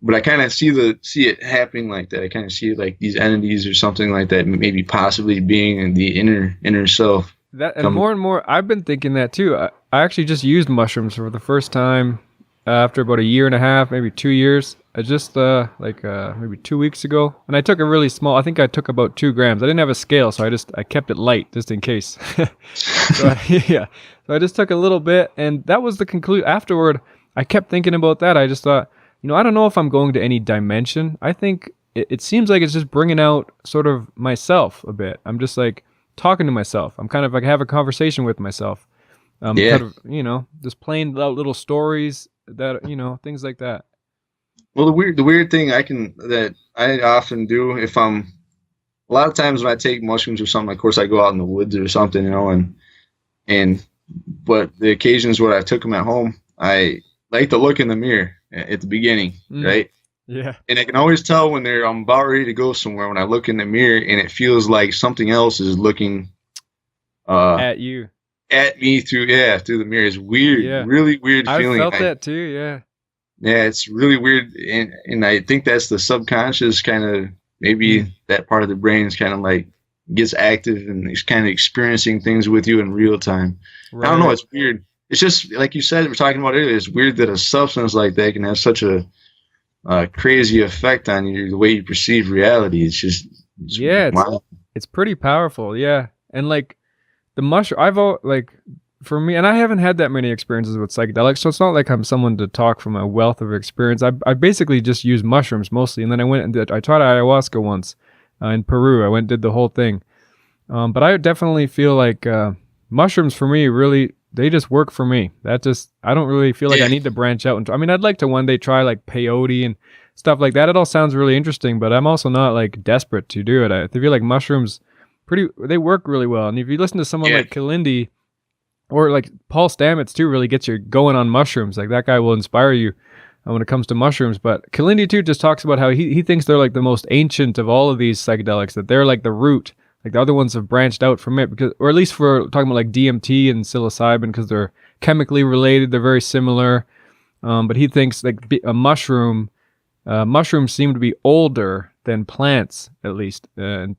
S3: But I kind of see it happening like that. I kind of see it like these entities or something like that, maybe possibly being in the inner self.
S1: That and more, I've been thinking that too. I actually just used mushrooms for the first time after about a year and a half, maybe 2 years. I just maybe 2 weeks ago, and I took a really small. I think I took about 2 grams. I didn't have a scale, so I kept it light just in case. So I just took a little bit, and that was the conclusion. Afterward, I kept thinking about that. I just thought, I don't know if I'm going to any dimension. I think it seems like it's just bringing out sort of myself a bit. I'm just like talking to myself. I'm kind of like have a conversation with myself. Kind of, just playing little stories that, things like that.
S3: Well, the weird thing that I often do, if a lot of times when I take mushrooms or something, of course I go out in the woods or something, but the occasions where I took them at home, I like to look in the mirror at the beginning, right?
S1: Yeah.
S3: And I can always tell when I'm about ready to go somewhere when I look in the mirror and it feels like something else is looking
S1: at me
S3: through the mirror. It's weird, really weird feeling.
S1: I felt that too, yeah.
S3: Yeah, it's really weird, and I think that's the subconscious kind of, maybe that part of the brain is kind of like gets active and is kind of experiencing things with you in real time. Right. I don't know, it's weird. It's just, like you said, we're talking about earlier, it's weird that a substance like that can have such a crazy effect on you, the way you perceive reality. It's
S1: it's pretty powerful, yeah. And like the mushroom, for me, and I haven't had that many experiences with psychedelics, so it's not like I'm someone to talk from a wealth of experience. I basically just use mushrooms mostly, and then I tried ayahuasca once in Peru. I went and did the whole thing. But I definitely feel like mushrooms for me really, they just work for me. I don't really feel like I need to branch out. I'd like to one day try like peyote and stuff like that. It all sounds really interesting, but I'm also not like desperate to do it. I feel like mushrooms, they work really well. And if you listen to someone like Kalindi, or like Paul Stamets too, really gets you going on mushrooms. Like that guy will inspire you when it comes to mushrooms. But Kalindi too just talks about how he thinks they're like the most ancient of all of these psychedelics, that they're like the root. Like the other ones have branched out from it, because, or at least for talking about like DMT and psilocybin, because they're chemically related, they're very similar. But he thinks like mushrooms seem to be older than plants, at least. They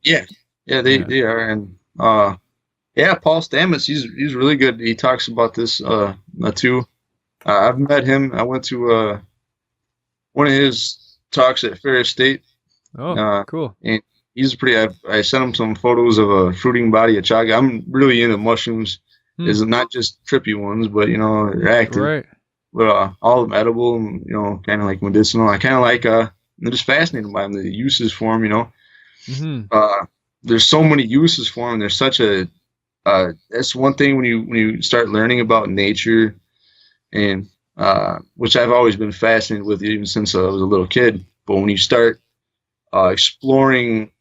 S1: are. And Paul Stamets, he's really good. He talks about this too. I've met him. I went to one of his talks at Ferris State. Oh, cool.
S3: And he's I sent him some photos of a fruiting body of chaga. I'm really into mushrooms. It's not just trippy ones, but they're active.
S1: Right.
S3: all of them edible and, kind of like medicinal. I kind of like, I'm just fascinated by them, the uses for them, There's so many uses for them. There's such that's one thing when you start learning about nature, and which I've always been fascinated with even since I was a little kid. But when you start exploring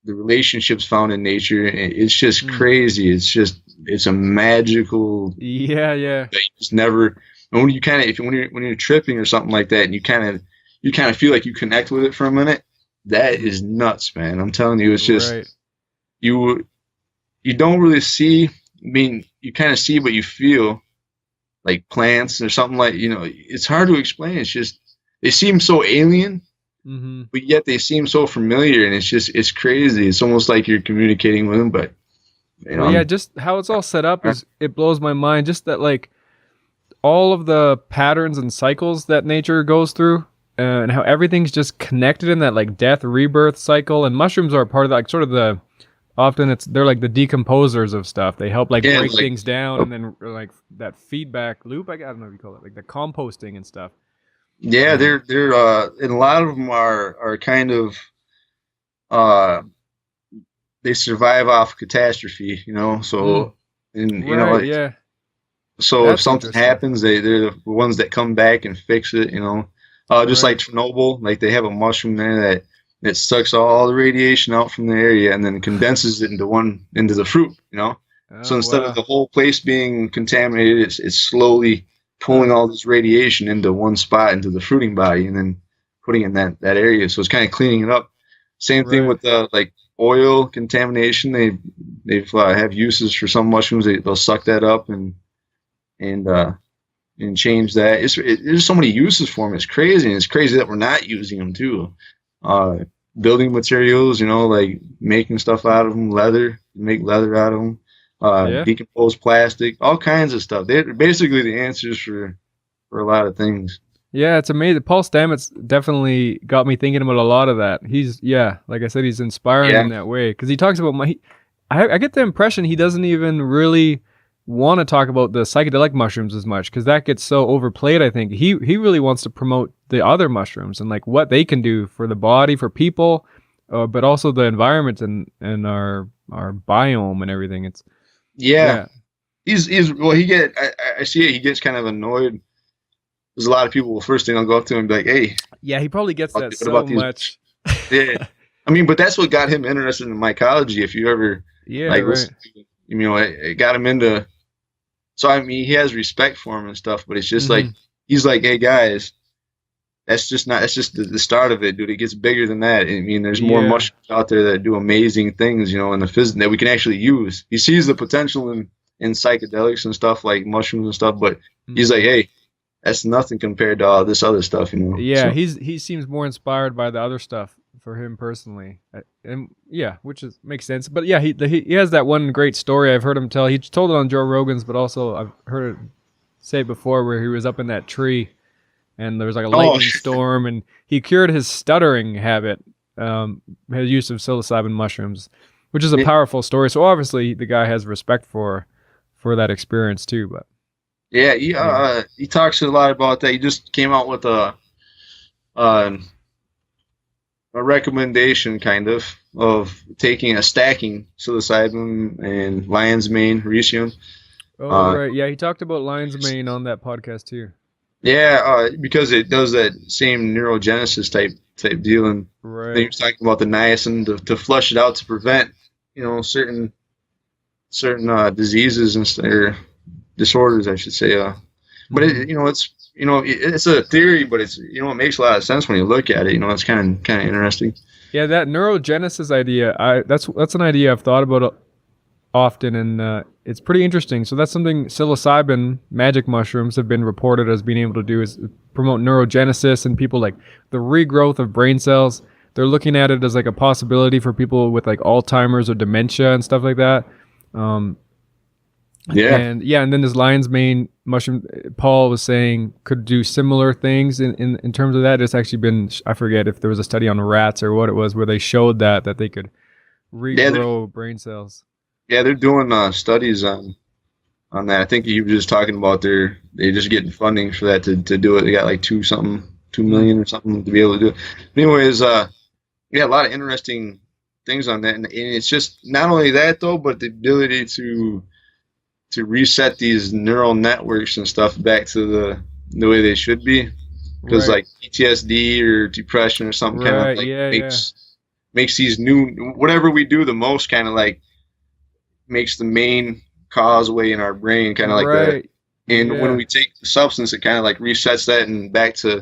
S3: the relationships found in nature, it's just crazy. It's a magical.
S1: Yeah.
S3: That you just never. And when you're tripping or something like that, and you kind of feel like you connect with it for a minute, that is nuts, man. I'm telling you, it's just
S1: right.
S3: You don't really see. I mean, you kind of see what you feel, like plants or something like. It's hard to explain. It's just they seem so alien, but yet they seem so familiar, and it's crazy. It's almost like you're communicating with them, but
S1: just how it's all set up it blows my mind. Just that, like, all of the patterns and cycles that nature goes through, and how everything's just connected in that, like, death rebirth cycle. And mushrooms are a part of that, like, sort of often they're like the decomposers of stuff. They help break things down, and then like that feedback loop. I don't know what you call it, like the composting and stuff.
S3: Yeah, they're and a lot of them are kind of they survive off catastrophe, So So
S1: That's
S3: if something happens, they're the ones that come back and fix it, Just like Chernobyl, like they have a mushroom there that sucks all the radiation out from the area and then condenses it into the fruit, So instead of the whole place being contaminated, it's slowly pulling all this radiation into one spot, into the fruiting body, and then putting it in that area. So it's kind of cleaning it up. Same thing with like oil contamination. They've have uses for some mushrooms. They'll suck that up and change that. There's so many uses for them. It's crazy, and it's crazy that we're not using them too. Building materials, like making stuff out of them, make leather out of them, decomposed plastic, all kinds of stuff. They're basically the answers for a lot of things.
S1: Yeah, it's amazing. Paul Stamets definitely got me thinking about a lot of that. He's, like I said, he's inspiring in that way, because he talks about I get the impression he doesn't even really want to talk about the psychedelic mushrooms as much, because that gets so overplayed. I think he really wants to promote the other mushrooms and like what they can do for the body, for people, but also the environment and our biome and everything. It's he's I see it. He gets kind of annoyed. There's a lot of people. First thing I'll go up to him and be like, "Hey." Yeah, he probably gets that so much.
S3: Yeah, I mean, but that's what got him interested in mycology. If you ever it got him into. So I mean, he has respect for him and stuff, but it's just like he's like, "Hey guys, that's just the start of it, dude. It gets bigger than that. I mean, there's more mushrooms out there that do amazing things, in the physics that we can actually use." He sees the potential in psychedelics and stuff, like mushrooms and stuff, but he's like, "Hey, that's nothing compared to all this other stuff,
S1: Yeah, so. He seems more inspired by the other stuff for him personally, and which makes sense. But yeah, he has that one great story I've heard him tell. He told it on Joe Rogan's, but also I've heard it say it before, where he was up in that tree, and there was like a lightning storm, and he cured his stuttering habit, his use of psilocybin mushrooms, which is a powerful story. So obviously the guy has respect for that experience too. But
S3: he talks a lot about that. He just came out with a recommendation kind of stacking psilocybin and lion's mane, Ricium.
S1: Right. Yeah, he talked about lion's mane on that podcast too.
S3: Yeah, because it does that same neurogenesis type deal, and he was talking about the niacin to flush it out to prevent certain diseases or disorders, I should say. But it's a theory, but it's it makes a lot of sense when you look at it. It's kind of interesting.
S1: Yeah, that neurogenesis idea, that's an idea I've thought about often, and it's pretty interesting. So that's something psilocybin magic mushrooms have been reported as being able to do, is promote neurogenesis and people, like the regrowth of brain cells. They're looking at it as like a possibility for people with like Alzheimer's or dementia and stuff like that. And then this lion's mane mushroom, Paul was saying, could do similar things in terms of that. It's actually been, I forget if there was a study on rats or what it was, where they showed that they could regrow brain cells.
S3: Yeah, they're doing studies on on that. I think you were just talking about they're just getting funding for that to do it. They got like 2 million or something to be able to do it. But anyways, yeah, a lot of interesting things on that, and it's just not only that though, but the ability to reset these neural networks and stuff back to the way they should be, because like PTSD or depression or something kind of like makes these new, whatever we do the most kind of like makes the main causeway in our brain kind of like that. And when we take the substance, it kind of like resets that and back to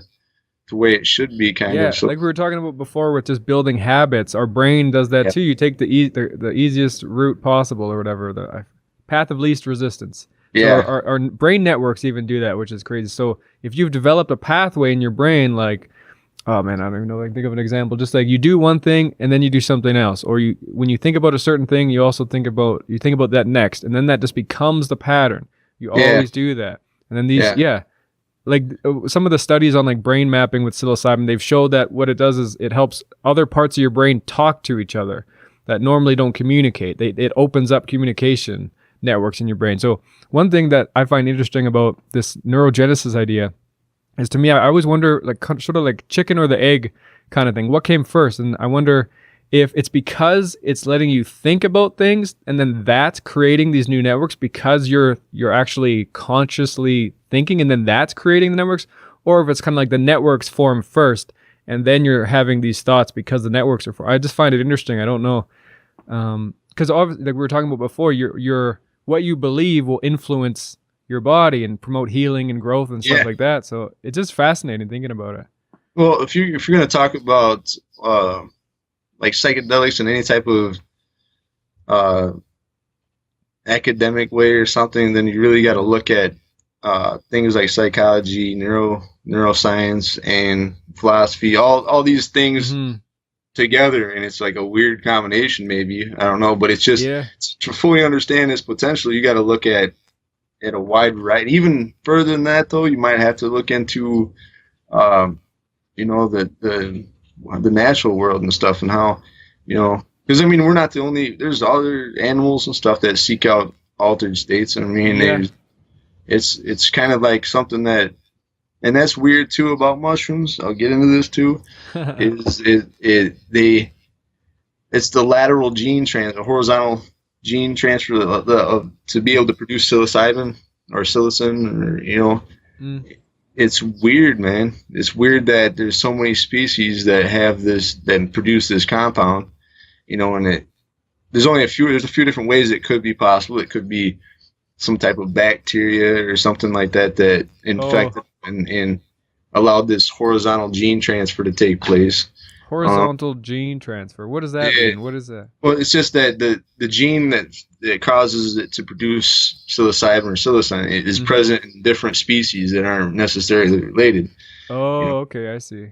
S3: the way it should be, kind of. So,
S1: like we were talking about before with just building habits, our brain does that too. You take the easiest route possible or whatever, the path of least resistance.
S3: Yeah.
S1: So our brain networks even do that, which is crazy. So if you've developed a pathway in your brain, like, oh man, I don't even know, like think of an example, just like you do one thing and then you do something else, or when you think about a certain thing, you also think about that next, and then that just becomes the pattern. You always do that. And then these, like some of the studies on like brain mapping with psilocybin, they've showed that what it does is it helps other parts of your brain talk to each other that normally don't communicate. It opens up communication networks in your brain. So one thing that I find interesting about this neurogenesis idea is, to me, I always wonder, like sort of like chicken or the egg kind of thing. What came first? And I wonder if it's because it's letting you think about things and then that's creating these new networks because you're actually consciously thinking and then that's creating the networks, or if it's kind of like the networks form first and then you're having these thoughts because the networks are formed. I just find it interesting. I don't know. Because obviously, like we were talking about before, your what you believe will influence your body and promote healing and growth and stuff like that. So it's just fascinating thinking about it.
S3: Well, if you're going to talk about like psychedelics in any type of academic way or something, then you really got to look at things like psychology, neuroscience, and philosophy. All these things together, and it's like a weird combination. Maybe, I don't know, but it's just to fully understand this potential, you got to look at a wide variety. Even further than that, though, you might have to look into, you know, the natural world and stuff, and how, you know, because I mean, we're not the only. There's other animals and stuff that seek out altered states. I mean, it's kind of like something that, and that's weird too about mushrooms. I'll get into this too. It's the lateral gene transfer, horizontal gene transfer to be able to produce psilocybin or psilocin, or, you know, it's weird, man. It's weird that there's so many species that have this, that produce this compound, you know, and there's a few different ways it could be possible. It could be some type of bacteria or something like that infected and allowed this horizontal gene transfer to take place.
S1: Horizontal gene transfer. What does that mean? What is that?
S3: Well, it's just that the gene that causes it to produce psilocybin or psilocin is present in different species that aren't necessarily related.
S1: Oh,
S3: you know?
S1: okay, I see.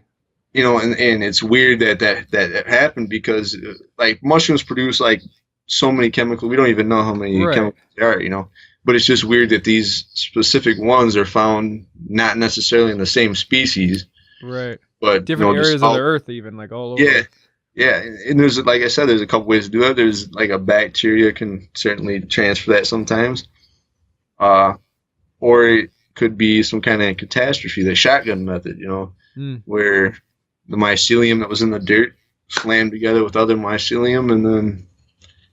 S3: You know, and it's weird that happened, because like mushrooms produce like so many chemicals. We don't even know how many chemicals there are, you know. But it's just weird that these specific ones are found not necessarily in the same species. Right. But
S1: different areas of the earth, even, like all over.
S3: Yeah. And there's, like I said, there's a couple ways to do that. There's like a bacteria can certainly transfer that sometimes. Or it could be some kind of catastrophe, the shotgun method, you know, where the mycelium that was in the dirt slammed together with other mycelium, and then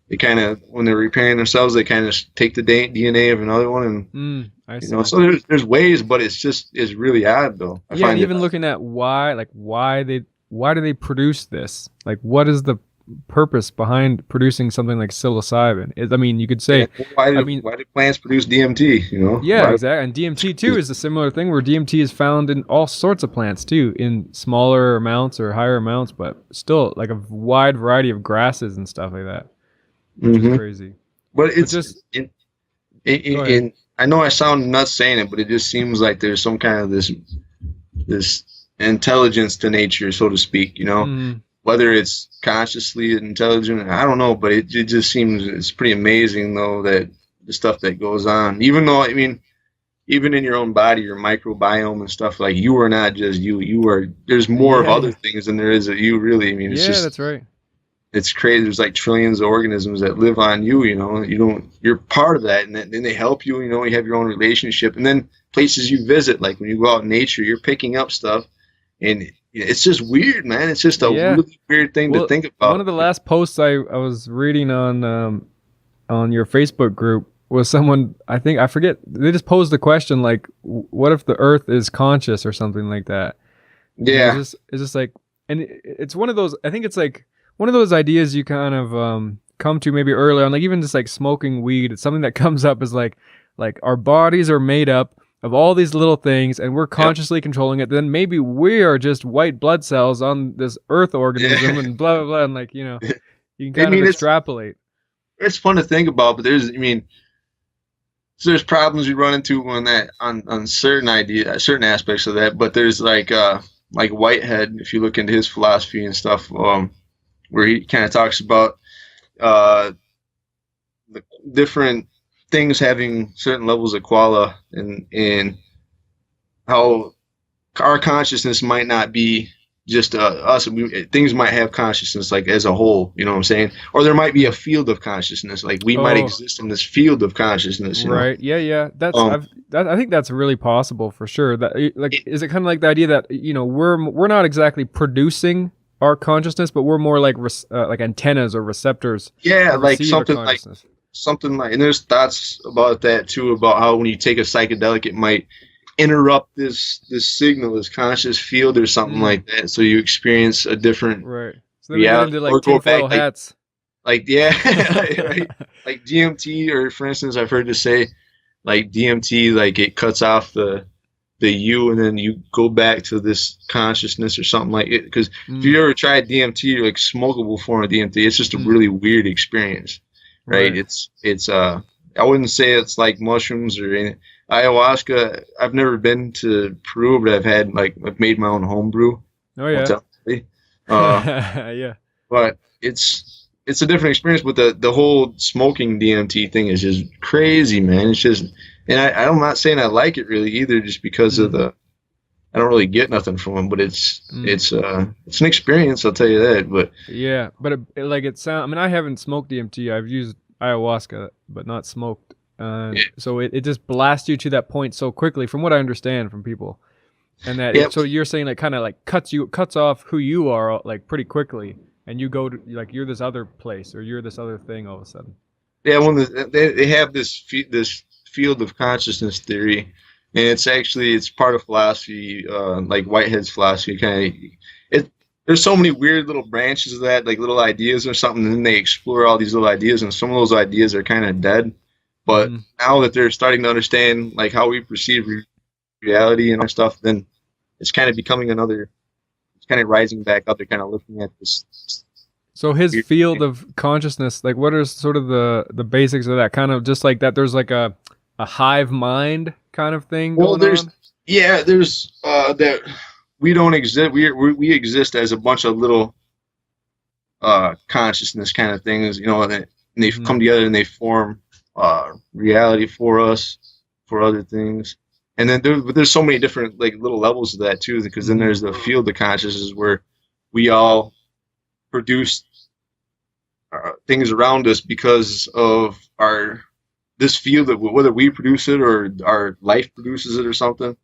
S3: they kind of, when they're repairing themselves, they kind of take the DNA of another one, and
S1: I see.
S3: You know, so there's ways, but it's really odd, though. I find
S1: even looking at why do they produce this? Like, what is the purpose behind producing something like psilocybin? I mean, you could say,
S3: why do plants produce DMT? You know,
S1: exactly. And DMT too is a similar thing, where DMT is found in all sorts of plants too, in smaller amounts or higher amounts, but still like a wide variety of grasses and stuff like that. Which is crazy.
S3: But it's just I know I sound nuts saying it, but it just seems like there's some kind of this intelligence to nature, so to speak, you know. Whether it's consciously intelligent, I don't know, but it just seems, it's pretty amazing, though, that the stuff that goes on. Even though, I mean, even in your own body, your microbiome and stuff, like, you are not just you. You are, there's more of other things than there is of you, really. I mean, it's just,
S1: that's right.
S3: it's crazy. There's like trillions of organisms that live on you, you know, you're part of that. And then they help you, you know, you have your own relationship. And then places you visit, like when you go out in nature, you're picking up stuff. And it's just weird, man. It's just a really weird thing to think about.
S1: One of the last posts I was reading on your Facebook group was someone, I forget, they just posed the question like, what if the Earth is conscious or something like that?
S3: Yeah.
S1: It's just like, and it's one of those, I think it's like one of those ideas you kind of come to maybe early on, like even just like smoking weed. It's something that comes up as like our bodies are made up of all these little things and we're consciously controlling it. Then maybe we are just white blood cells on this Earth organism and blah, blah, blah. And like, you know, you can kind of extrapolate.
S3: It's fun to think about, but there's problems you run into on certain aspects of that. But there's like Whitehead, if you look into his philosophy and stuff, where he kind of talks about the different things having certain levels of qualia, and how our consciousness might not be just us. Things might have consciousness like as a whole, you know what I'm saying? Or there might be a field of consciousness, like we might exist in this field of consciousness. You know?
S1: Yeah. That's I think that's really possible for sure. That is it kind of like the idea that, you know, we're not exactly producing our consciousness, but we're more like antennas or receptors.
S3: Yeah, like something like, and there's thoughts about that too, about how when you take a psychedelic, it might interrupt this signal, this conscious field or something like that, so you experience a different
S1: so reality, like tinfoil hats,
S3: right? Like DMT, or for instance, I've heard to say like DMT, like it cuts off the you, and then you go back to this consciousness or something like it. Because if you ever tried DMT, or like smokable form of DMT, it's just a really weird experience, right? It's I wouldn't say it's like mushrooms or anything. Ayahuasca, I've never been to Peru, but I've made my own home brew.
S1: Oh yeah.
S3: Yeah. But it's a different experience. But the whole smoking DMT thing is just crazy, man. It's just, and I'm not saying I like it really either, just because of I don't really get nothing from them. But it's an experience, I'll tell you that. But
S1: yeah, but it sounds. I mean, I haven't smoked DMT. I've used ayahuasca, but not smoked. So it just blasts you to that point so quickly, from what I understand from people, and that so you're saying it kind of like cuts off who you are like pretty quickly, and you go to like you're this other place or you're this other thing all of a sudden. Yeah,
S3: when they have this field of consciousness theory, and it's part of philosophy, like Whitehead's philosophy. There's so many weird little branches of that, like little ideas or something, and then they explore all these little ideas, and some of those ideas are kind of dead. But now that they're starting to understand like how we perceive reality and stuff, then it's kind of becoming it's kind of rising back up. They're kind of looking at this.
S1: So his field of consciousness, like what are sort of the basics of that? Kind of just like that there's like a hive mind kind of thing going on?
S3: There's that we don't exist. We exist as a bunch of little consciousness kind of things, you know, and they come together and they form reality for us, for other things. And then there's so many different like little levels of that too, because then there's the field of consciousness where we all produce things around us because of this field, of whether we produce it or our life produces it or something.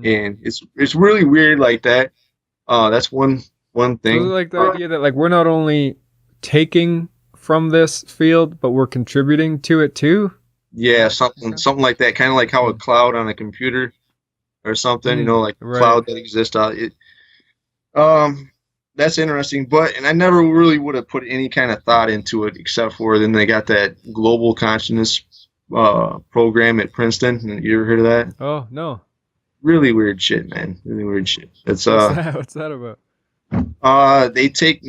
S3: And it's really weird like that. That's one thing.
S1: So like the idea that like we're not only taking from this field, but we're contributing to it too.
S3: Yeah, something like that. Kind of like how a cloud on a computer or something, you know, like a cloud that exists out. That's interesting, and I never really would have put any kind of thought into it, except for then they got that global consciousness program at Princeton. You ever heard of that?
S1: Oh no.
S3: Really weird shit, man. Really weird shit. What's
S1: that
S3: about? They take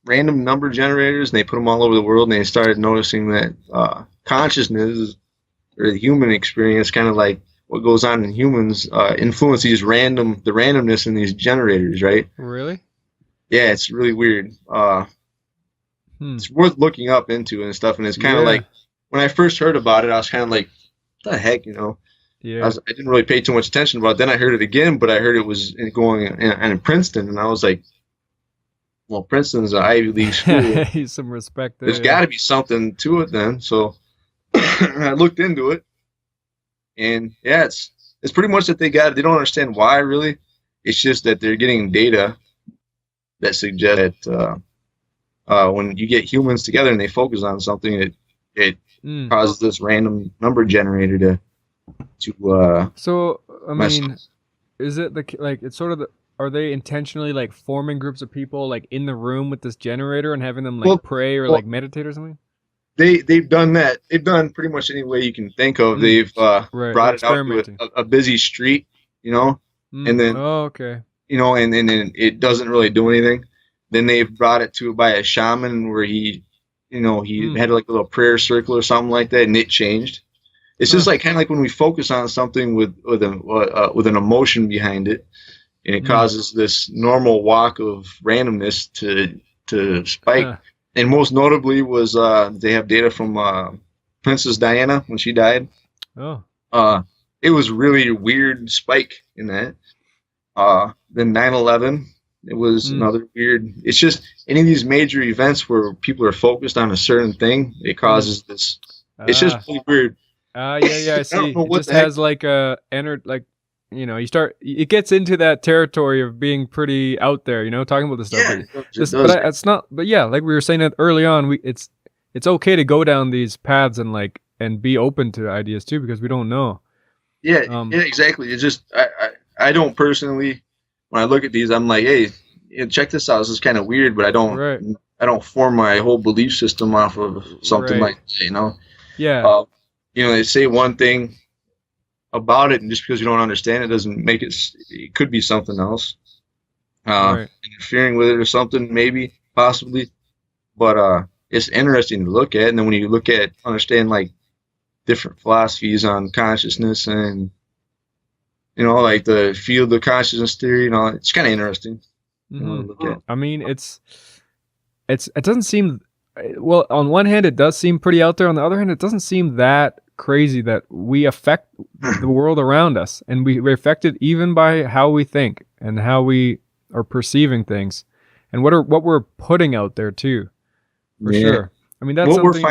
S3: random number generators and they put them all over the world, and they started noticing that consciousness or the human experience, kind of like what goes on in humans, influence the randomness in these generators, right?
S1: Really?
S3: Yeah, it's really weird. It's worth looking up into and stuff, and it's kind of like when I first heard about it, I was kind of like, what the heck, you know?
S1: Yeah.
S3: I didn't really pay too much attention about it. Then I heard it again, but I heard it was going in Princeton, and I was like, well, Princeton's an Ivy League school.
S1: Some respect there.
S3: There's got to be something to it then. So I looked into it, and yeah, it's pretty much that they don't understand why really. It's just that they're getting data that suggests that when you get humans together and they focus on something, it causes this random number generator to
S1: So I mean, is it it's sort of are they intentionally like forming groups of people like in the room with this generator and having them like pray or like meditate or something?
S3: They've done that. They've done pretty much any way you can think of. They've brought it out to a busy street, you know, and then you know, and then it doesn't really do anything. Then they've brought it to by a shaman where he had like a little prayer circle or something like that, and it changed. It's just like kind of like when we focus on something with an emotion behind it, and it causes this normal walk of randomness to spike. And most notably was they have data from Princess Diana when she died. It was really weird spike in that. Then 9/11, it was another weird. It's just any of these major events where people are focused on a certain thing, it causes this. It's just really weird.
S1: I see. It just has like it gets into that territory of being pretty out there, you know, talking about this stuff. It's not. But yeah, like we were saying early on, it's okay to go down these paths and be open to ideas too, because we don't know.
S3: Yeah, exactly. It's just I don't personally, when I look at these, I'm like, hey, check this out. This is kind of weird, but I don't form my whole belief system off of something like that, you know.
S1: Yeah.
S3: They say one thing about it, and just because you don't understand it doesn't make it. It could be something else, interfering with it or something, maybe, possibly. But it's interesting to look at, and then when you understand like different philosophies on consciousness and like the field of consciousness theory, it's kind of interesting. To look at. I
S1: mean, it doesn't seem. Well, on one hand, it does seem pretty out there. On the other hand, it doesn't seem that crazy that we affect the world around us, and we're affected even by how we think and how we are perceiving things, and what we're putting out there too, for sure. I mean, that's something.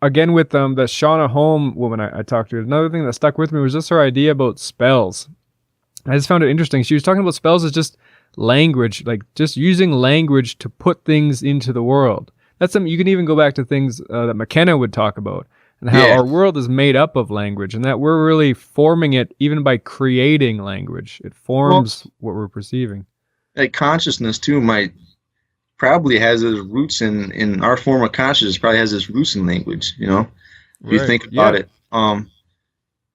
S1: Again, with the Shauna Holm woman I talked to, another thing that stuck with me was just her idea about spells. I just found it interesting. She was talking about spells as just language, like just using language to put things into the world. That's something you can even go back to things that McKenna would talk about, and how our world is made up of language, and that we're really forming it even by creating language. It forms what we're perceiving.
S3: Like consciousness too probably has its roots in our form of consciousness. Probably has its roots in language. If you think about it. And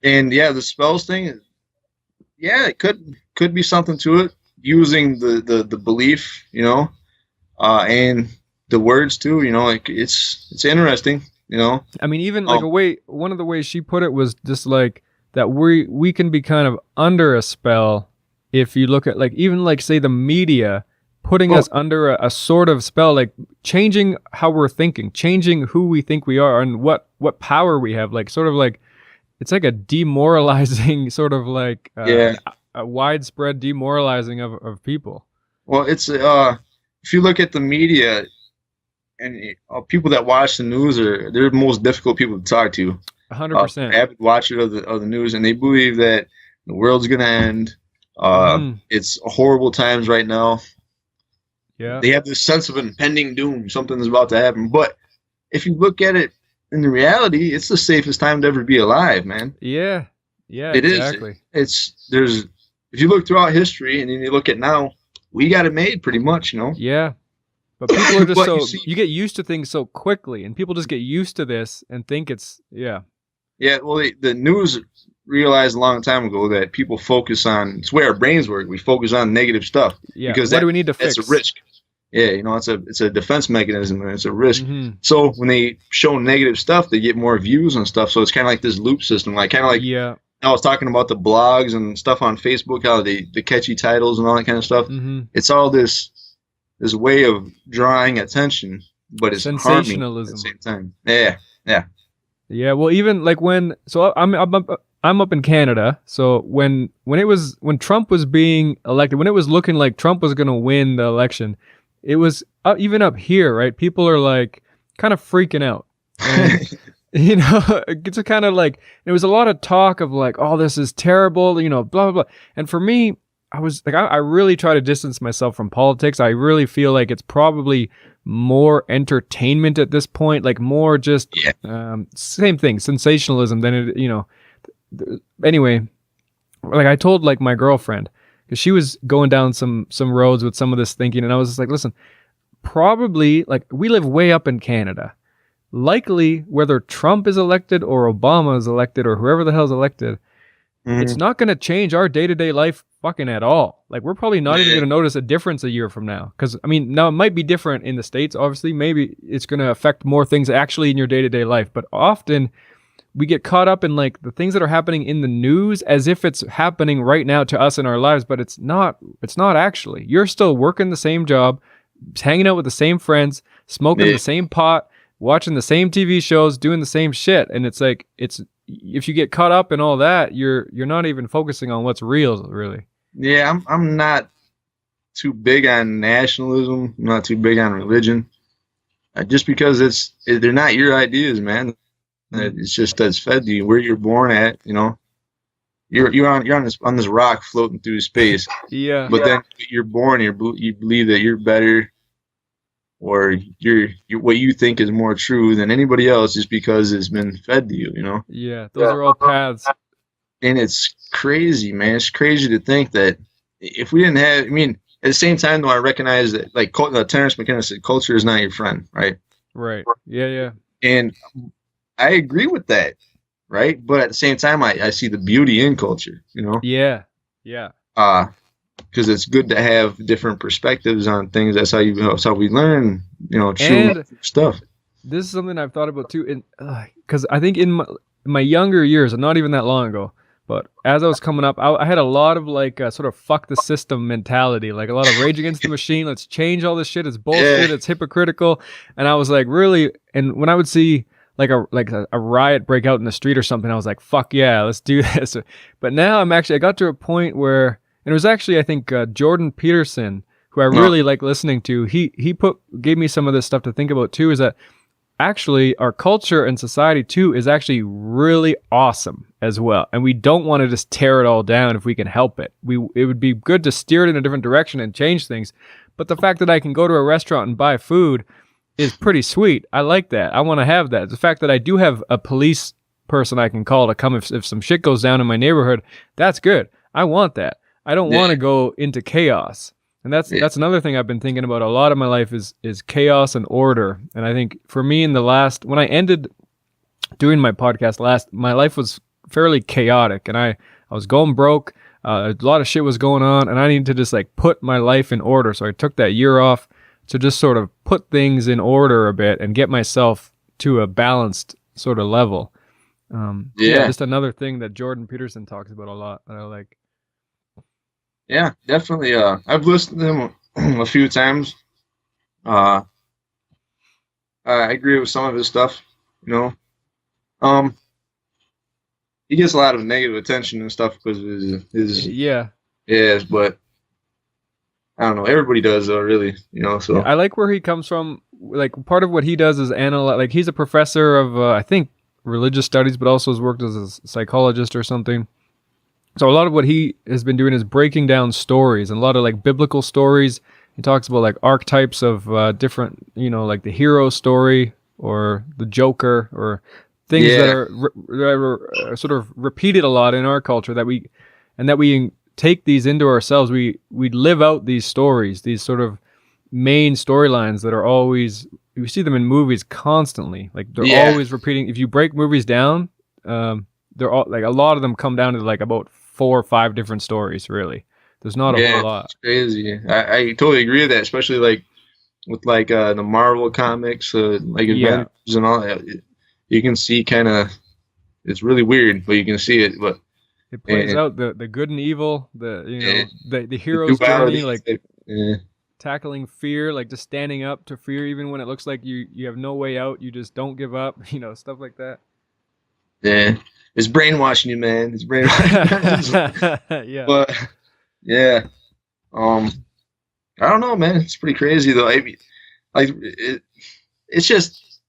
S3: the spells thing. It could be something to it. Using the belief, and the words too. Like it's interesting.
S1: I mean, even like one of the ways she put it was just like that we can be kind of under a spell if you look at like even like say the media putting us under a sort of spell, like changing how we're thinking, changing who we think we are and what power we have, like sort of like it's like a demoralizing sort of like a widespread demoralizing of people. Well,
S3: it's if you look at the media and people that watch the news they're the most difficult people to talk to.
S1: 100%.
S3: Avid watcher of the news, and they believe that the world's gonna end. It's horrible times right now.
S1: Yeah.
S3: They have this sense of impending doom. Something's about to happen. But if you look at it in the reality, it's the safest time to ever be alive, man.
S1: Yeah. Yeah,
S3: it
S1: exactly.
S3: If you look throughout history and then you look at now, we got it made pretty much,
S1: Yeah. But people are just you get used to things so quickly, and people just get used to this and think it's,
S3: Yeah, well, the news realized a long time ago that people focus on, it's where our brains work. We focus on negative stuff.
S1: Yeah, because what do we need to fix?
S3: It's a risk. Yeah, it's a defense mechanism, and it's a risk. So when they show negative stuff, they get more views and stuff. So it's kind of like this loop system, like I was talking about the blogs and stuff on Facebook, how the catchy titles and all that kind of stuff. It's all this way of drawing attention, but it's
S1: sensationalism
S3: at the same time. Yeah.
S1: Yeah. Well, even like I'm up in Canada, so when Trump was being elected, when it was looking like Trump was going to win the election, it was even up here, right? People are like kind of freaking out. And, you know, it's kind of like, there was a lot of talk of like, oh, this is terrible, you know, blah, blah, blah. And for me, I was like, I really try to distance myself from politics. I really feel like it's probably more entertainment at this point, like more just same thing, sensationalism than it, you know. Anyway, like I told like my girlfriend, because she was going down some roads with some of this thinking, and I was just like, listen, probably like we live way up in Canada. Likely, whether Trump is elected or Obama is elected or whoever the hell is elected, it's not going to change our day-to-day life fucking at all. Like, we're probably not even going to notice a difference a year from now. Because, I mean, now it might be different in the States, obviously. Maybe it's going to affect more things actually in your day-to-day life. But often, we get caught up in, like, the things that are happening in the news as if it's happening right now to us in our lives. But it's not actually. You're still working the same job, hanging out with the same friends, smoking the same pot, watching the same TV shows, doing the same shit. And it's like, if you get caught up in all that, you're not even focusing on what's real, really.
S3: Yeah, I'm not too big on nationalism. I'm not too big on religion. Just because they're not your ideas, man. It's just that's fed to you where you're born at. You know, you're on this rock floating through space.
S1: Yeah.
S3: But then you're born, you believe that you're better, or you're what you think is more true than anybody else, just because it's been fed to you. You know.
S1: Yeah, those are all paths.
S3: And it's crazy, man. It's crazy to think that if we didn't have, I mean, at the same time, though, I recognize that, like Terence McKenna said, culture is not your friend, right?
S1: Right. Yeah.
S3: And I agree with that, right? But at the same time, I see the beauty in culture, you know?
S1: Yeah.
S3: Because it's good to have different perspectives on things. That's how we learn, you know, true stuff.
S1: This is something I've thought about too, because I think in my younger years, and not even that long ago, but as I was coming up, I had a lot of like sort of fuck the system mentality, like a lot of Rage Against the Machine. Let's change all this shit. It's bullshit. It's hypocritical. And I was like, really. And when I would see like a riot break out in the street or something, I was like, fuck yeah, let's do this. But now I got to a point where, and it was actually, I think Jordan Peterson, who I really like listening to. He gave me some of this stuff to think about too. Is that actually our culture and society too is actually really awesome as well, and we don't want to just tear it all down if we can help it. It would be good to steer it in a different direction and change things, but the fact that I can go to a restaurant and buy food is pretty sweet. I like that. I want to have that. The fact that I do have a police person I can call to come if some shit goes down in my neighborhood, that's good. I want that. I don't want to go into chaos. And that's another thing I've been thinking about a lot of my life is chaos and order. And I think for me when I ended doing my podcast my life was fairly chaotic, and I was going broke. A lot of shit was going on, and I needed to just like put my life in order. So I took that year off to just sort of put things in order a bit and get myself to a balanced sort of level. Just another thing that Jordan Peterson talks about a lot that I like.
S3: Yeah, definitely. I've listened to him a few times. I agree with some of his stuff, you know. He gets a lot of negative attention and stuff because of his yes, but I don't know. Everybody does though, really, you know. So
S1: I like where he comes from. Like part of what he does is analyze. Like he's a professor of I think religious studies, but also has worked as a psychologist or something. So a lot of what he has been doing is breaking down stories, and a lot of like biblical stories. He talks about like archetypes of different, you know, like the hero story or the Joker or things that are sort of repeated a lot in our culture that we take these into ourselves. We live out these stories, these sort of main storylines that are always, we see them in movies constantly. Like they're always repeating. If you break movies down, they're all like a lot of them come down to like about 4 or 5 different stories. Really, there's not a whole lot.
S3: It's crazy. I totally agree with that, especially like with like the Marvel comics, like Avengers and all that. You can see kind of, it's really weird, but you can see it. But
S1: it plays out the good and evil, the hero's journey, like tackling fear, like just standing up to fear, even when it looks like you have no way out. You just don't give up, you know, stuff like that.
S3: Yeah, it's brainwashing you, man. It's brainwashing.
S1: Yeah.
S3: But yeah, and I don't know, man. It's pretty crazy though. I mean, like it's just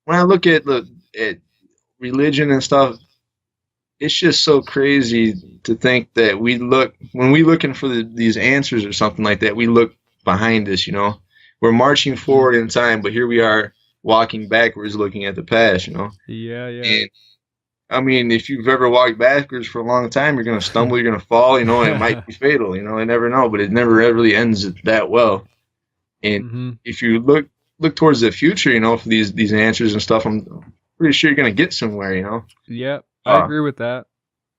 S3: when I look at at religion and stuff, it's just so crazy to think that when we looking for these answers or something like that, we look behind us. We're marching forward in time, but here we are walking backwards, looking at the past.
S1: Yeah, yeah.
S3: And I mean, if you've ever walked backwards for a long time, you're gonna stumble, you're gonna fall. And it might be fatal. I never know, but it never really ends that well. And if you look towards the future, for these answers and stuff, I'm pretty sure you're gonna get somewhere.
S1: Yeah, I agree with that.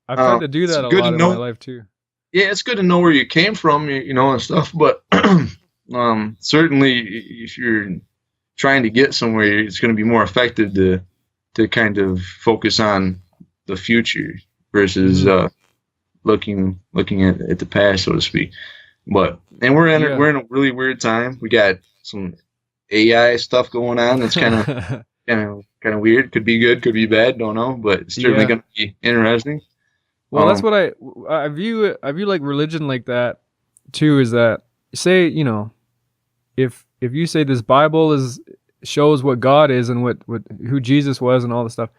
S1: I've tried to do that a lot in my life too.
S3: Yeah, it's good to know where you came from, and stuff. But certainly, if you're trying to get somewhere, it's going to be more effective to kind of focus on the future versus looking at the past, so to speak. And we're in a really weird time. We got some AI stuff going on. It's kind of weird. Could be good, could be bad. Don't know, but it's certainly going to be interesting.
S1: Well, that's what I view like religion like that too. Is that say if you say this Bible shows what God is and who Jesus was and all this stuff,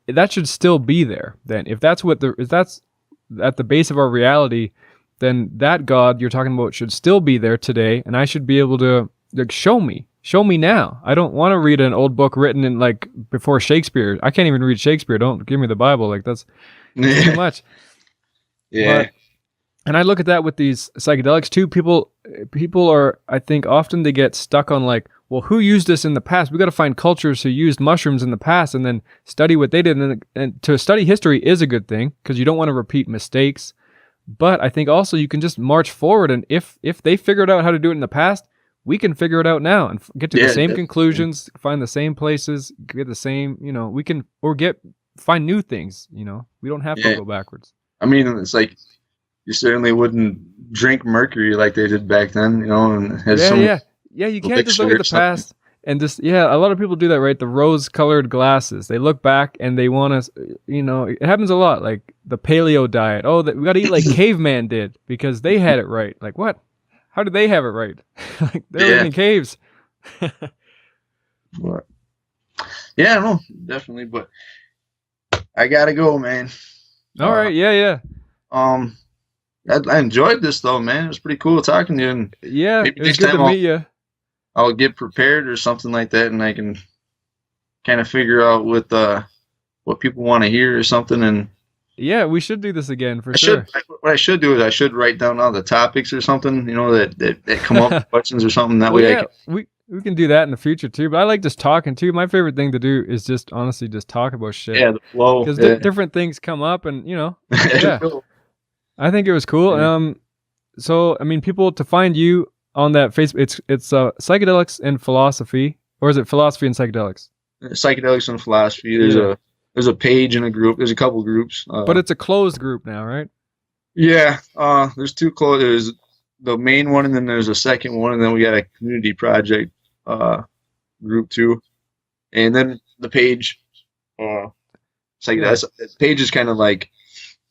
S1: that should still be there. Then if that's at the base of our reality, then that God you're talking about should still be there today, and I should be able to show me now. I don't want to read an old book written in like before Shakespeare. I can't even read Shakespeare. Don't give me the Bible. Like that's too much.
S3: Yeah.
S1: And I look at that with these psychedelics too. People are, I think, often they get stuck on like, well, who used this in the past? We got to find cultures who used mushrooms in the past and then study what they did. And to study history is a good thing because you don't want to repeat mistakes. But I think also you can just march forward, and if they figured out how to do it in the past, we can figure it out now and get to the same conclusions, find the same places, get the same, we can find new things. We don't have to go backwards.
S3: I mean, it's like you certainly wouldn't drink mercury like they did back then, and has
S1: you can't just look at the past and just a lot of people do that, right? The rose-colored glasses. They look back and they want to, it happens a lot. Like the paleo diet. Oh, we got to eat like caveman did because they had it right. Like what? How did they have it right? Like they're living in caves.
S3: Yeah, no, definitely. But I gotta go, man.
S1: All right, yeah.
S3: I enjoyed this though, man. It was pretty cool talking to you. And
S1: maybe it's good to meet you.
S3: I'll get prepared or something like that, and I can kind of figure out what people want to hear or something. And
S1: we should do this again for sure.
S3: What I should do is I should write down all the topics or something, that come up with questions or something. That way,
S1: we can do that in the future too. But I like just talking too. My favorite thing to do is just honestly just talk about shit.
S3: Yeah, the flow.
S1: Because different things come up, and I think it was cool.
S3: Yeah.
S1: So I mean, people to find you on that Facebook, it's Psychedelics and Philosophy, or is it Philosophy and Psychedelics?
S3: Psychedelics and Philosophy. There's a page in a group. There's a couple groups.
S1: But it's a closed group now, right?
S3: Yeah. There's two closed. There's the main one, and then there's a second one, and then we got a community project group too, and then the page. The page is kind of like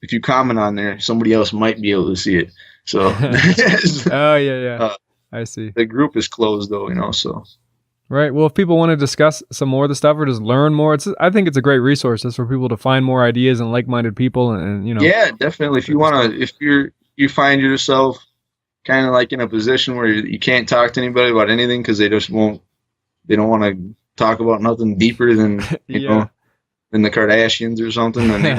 S3: if you comment on there, somebody else might be able to see it. So.
S1: Oh yeah. I see.
S3: The group is closed though, so.
S1: Right. Well, if people want to discuss some more of the stuff or just learn more, I think it's a great resource just for people to find more ideas and like-minded people, and
S3: Yeah, definitely. If you find yourself kind of like in a position where you can't talk to anybody about anything because they don't want to talk about nothing deeper than than the Kardashians or something, then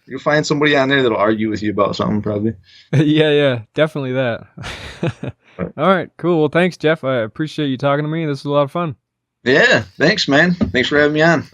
S3: you'll find somebody on there that'll argue with you about something probably.
S1: Definitely that. All right, cool. Well, thanks, Jeff. I appreciate you talking to me. This was a lot of fun.
S3: Yeah, thanks, man. Thanks for having me on.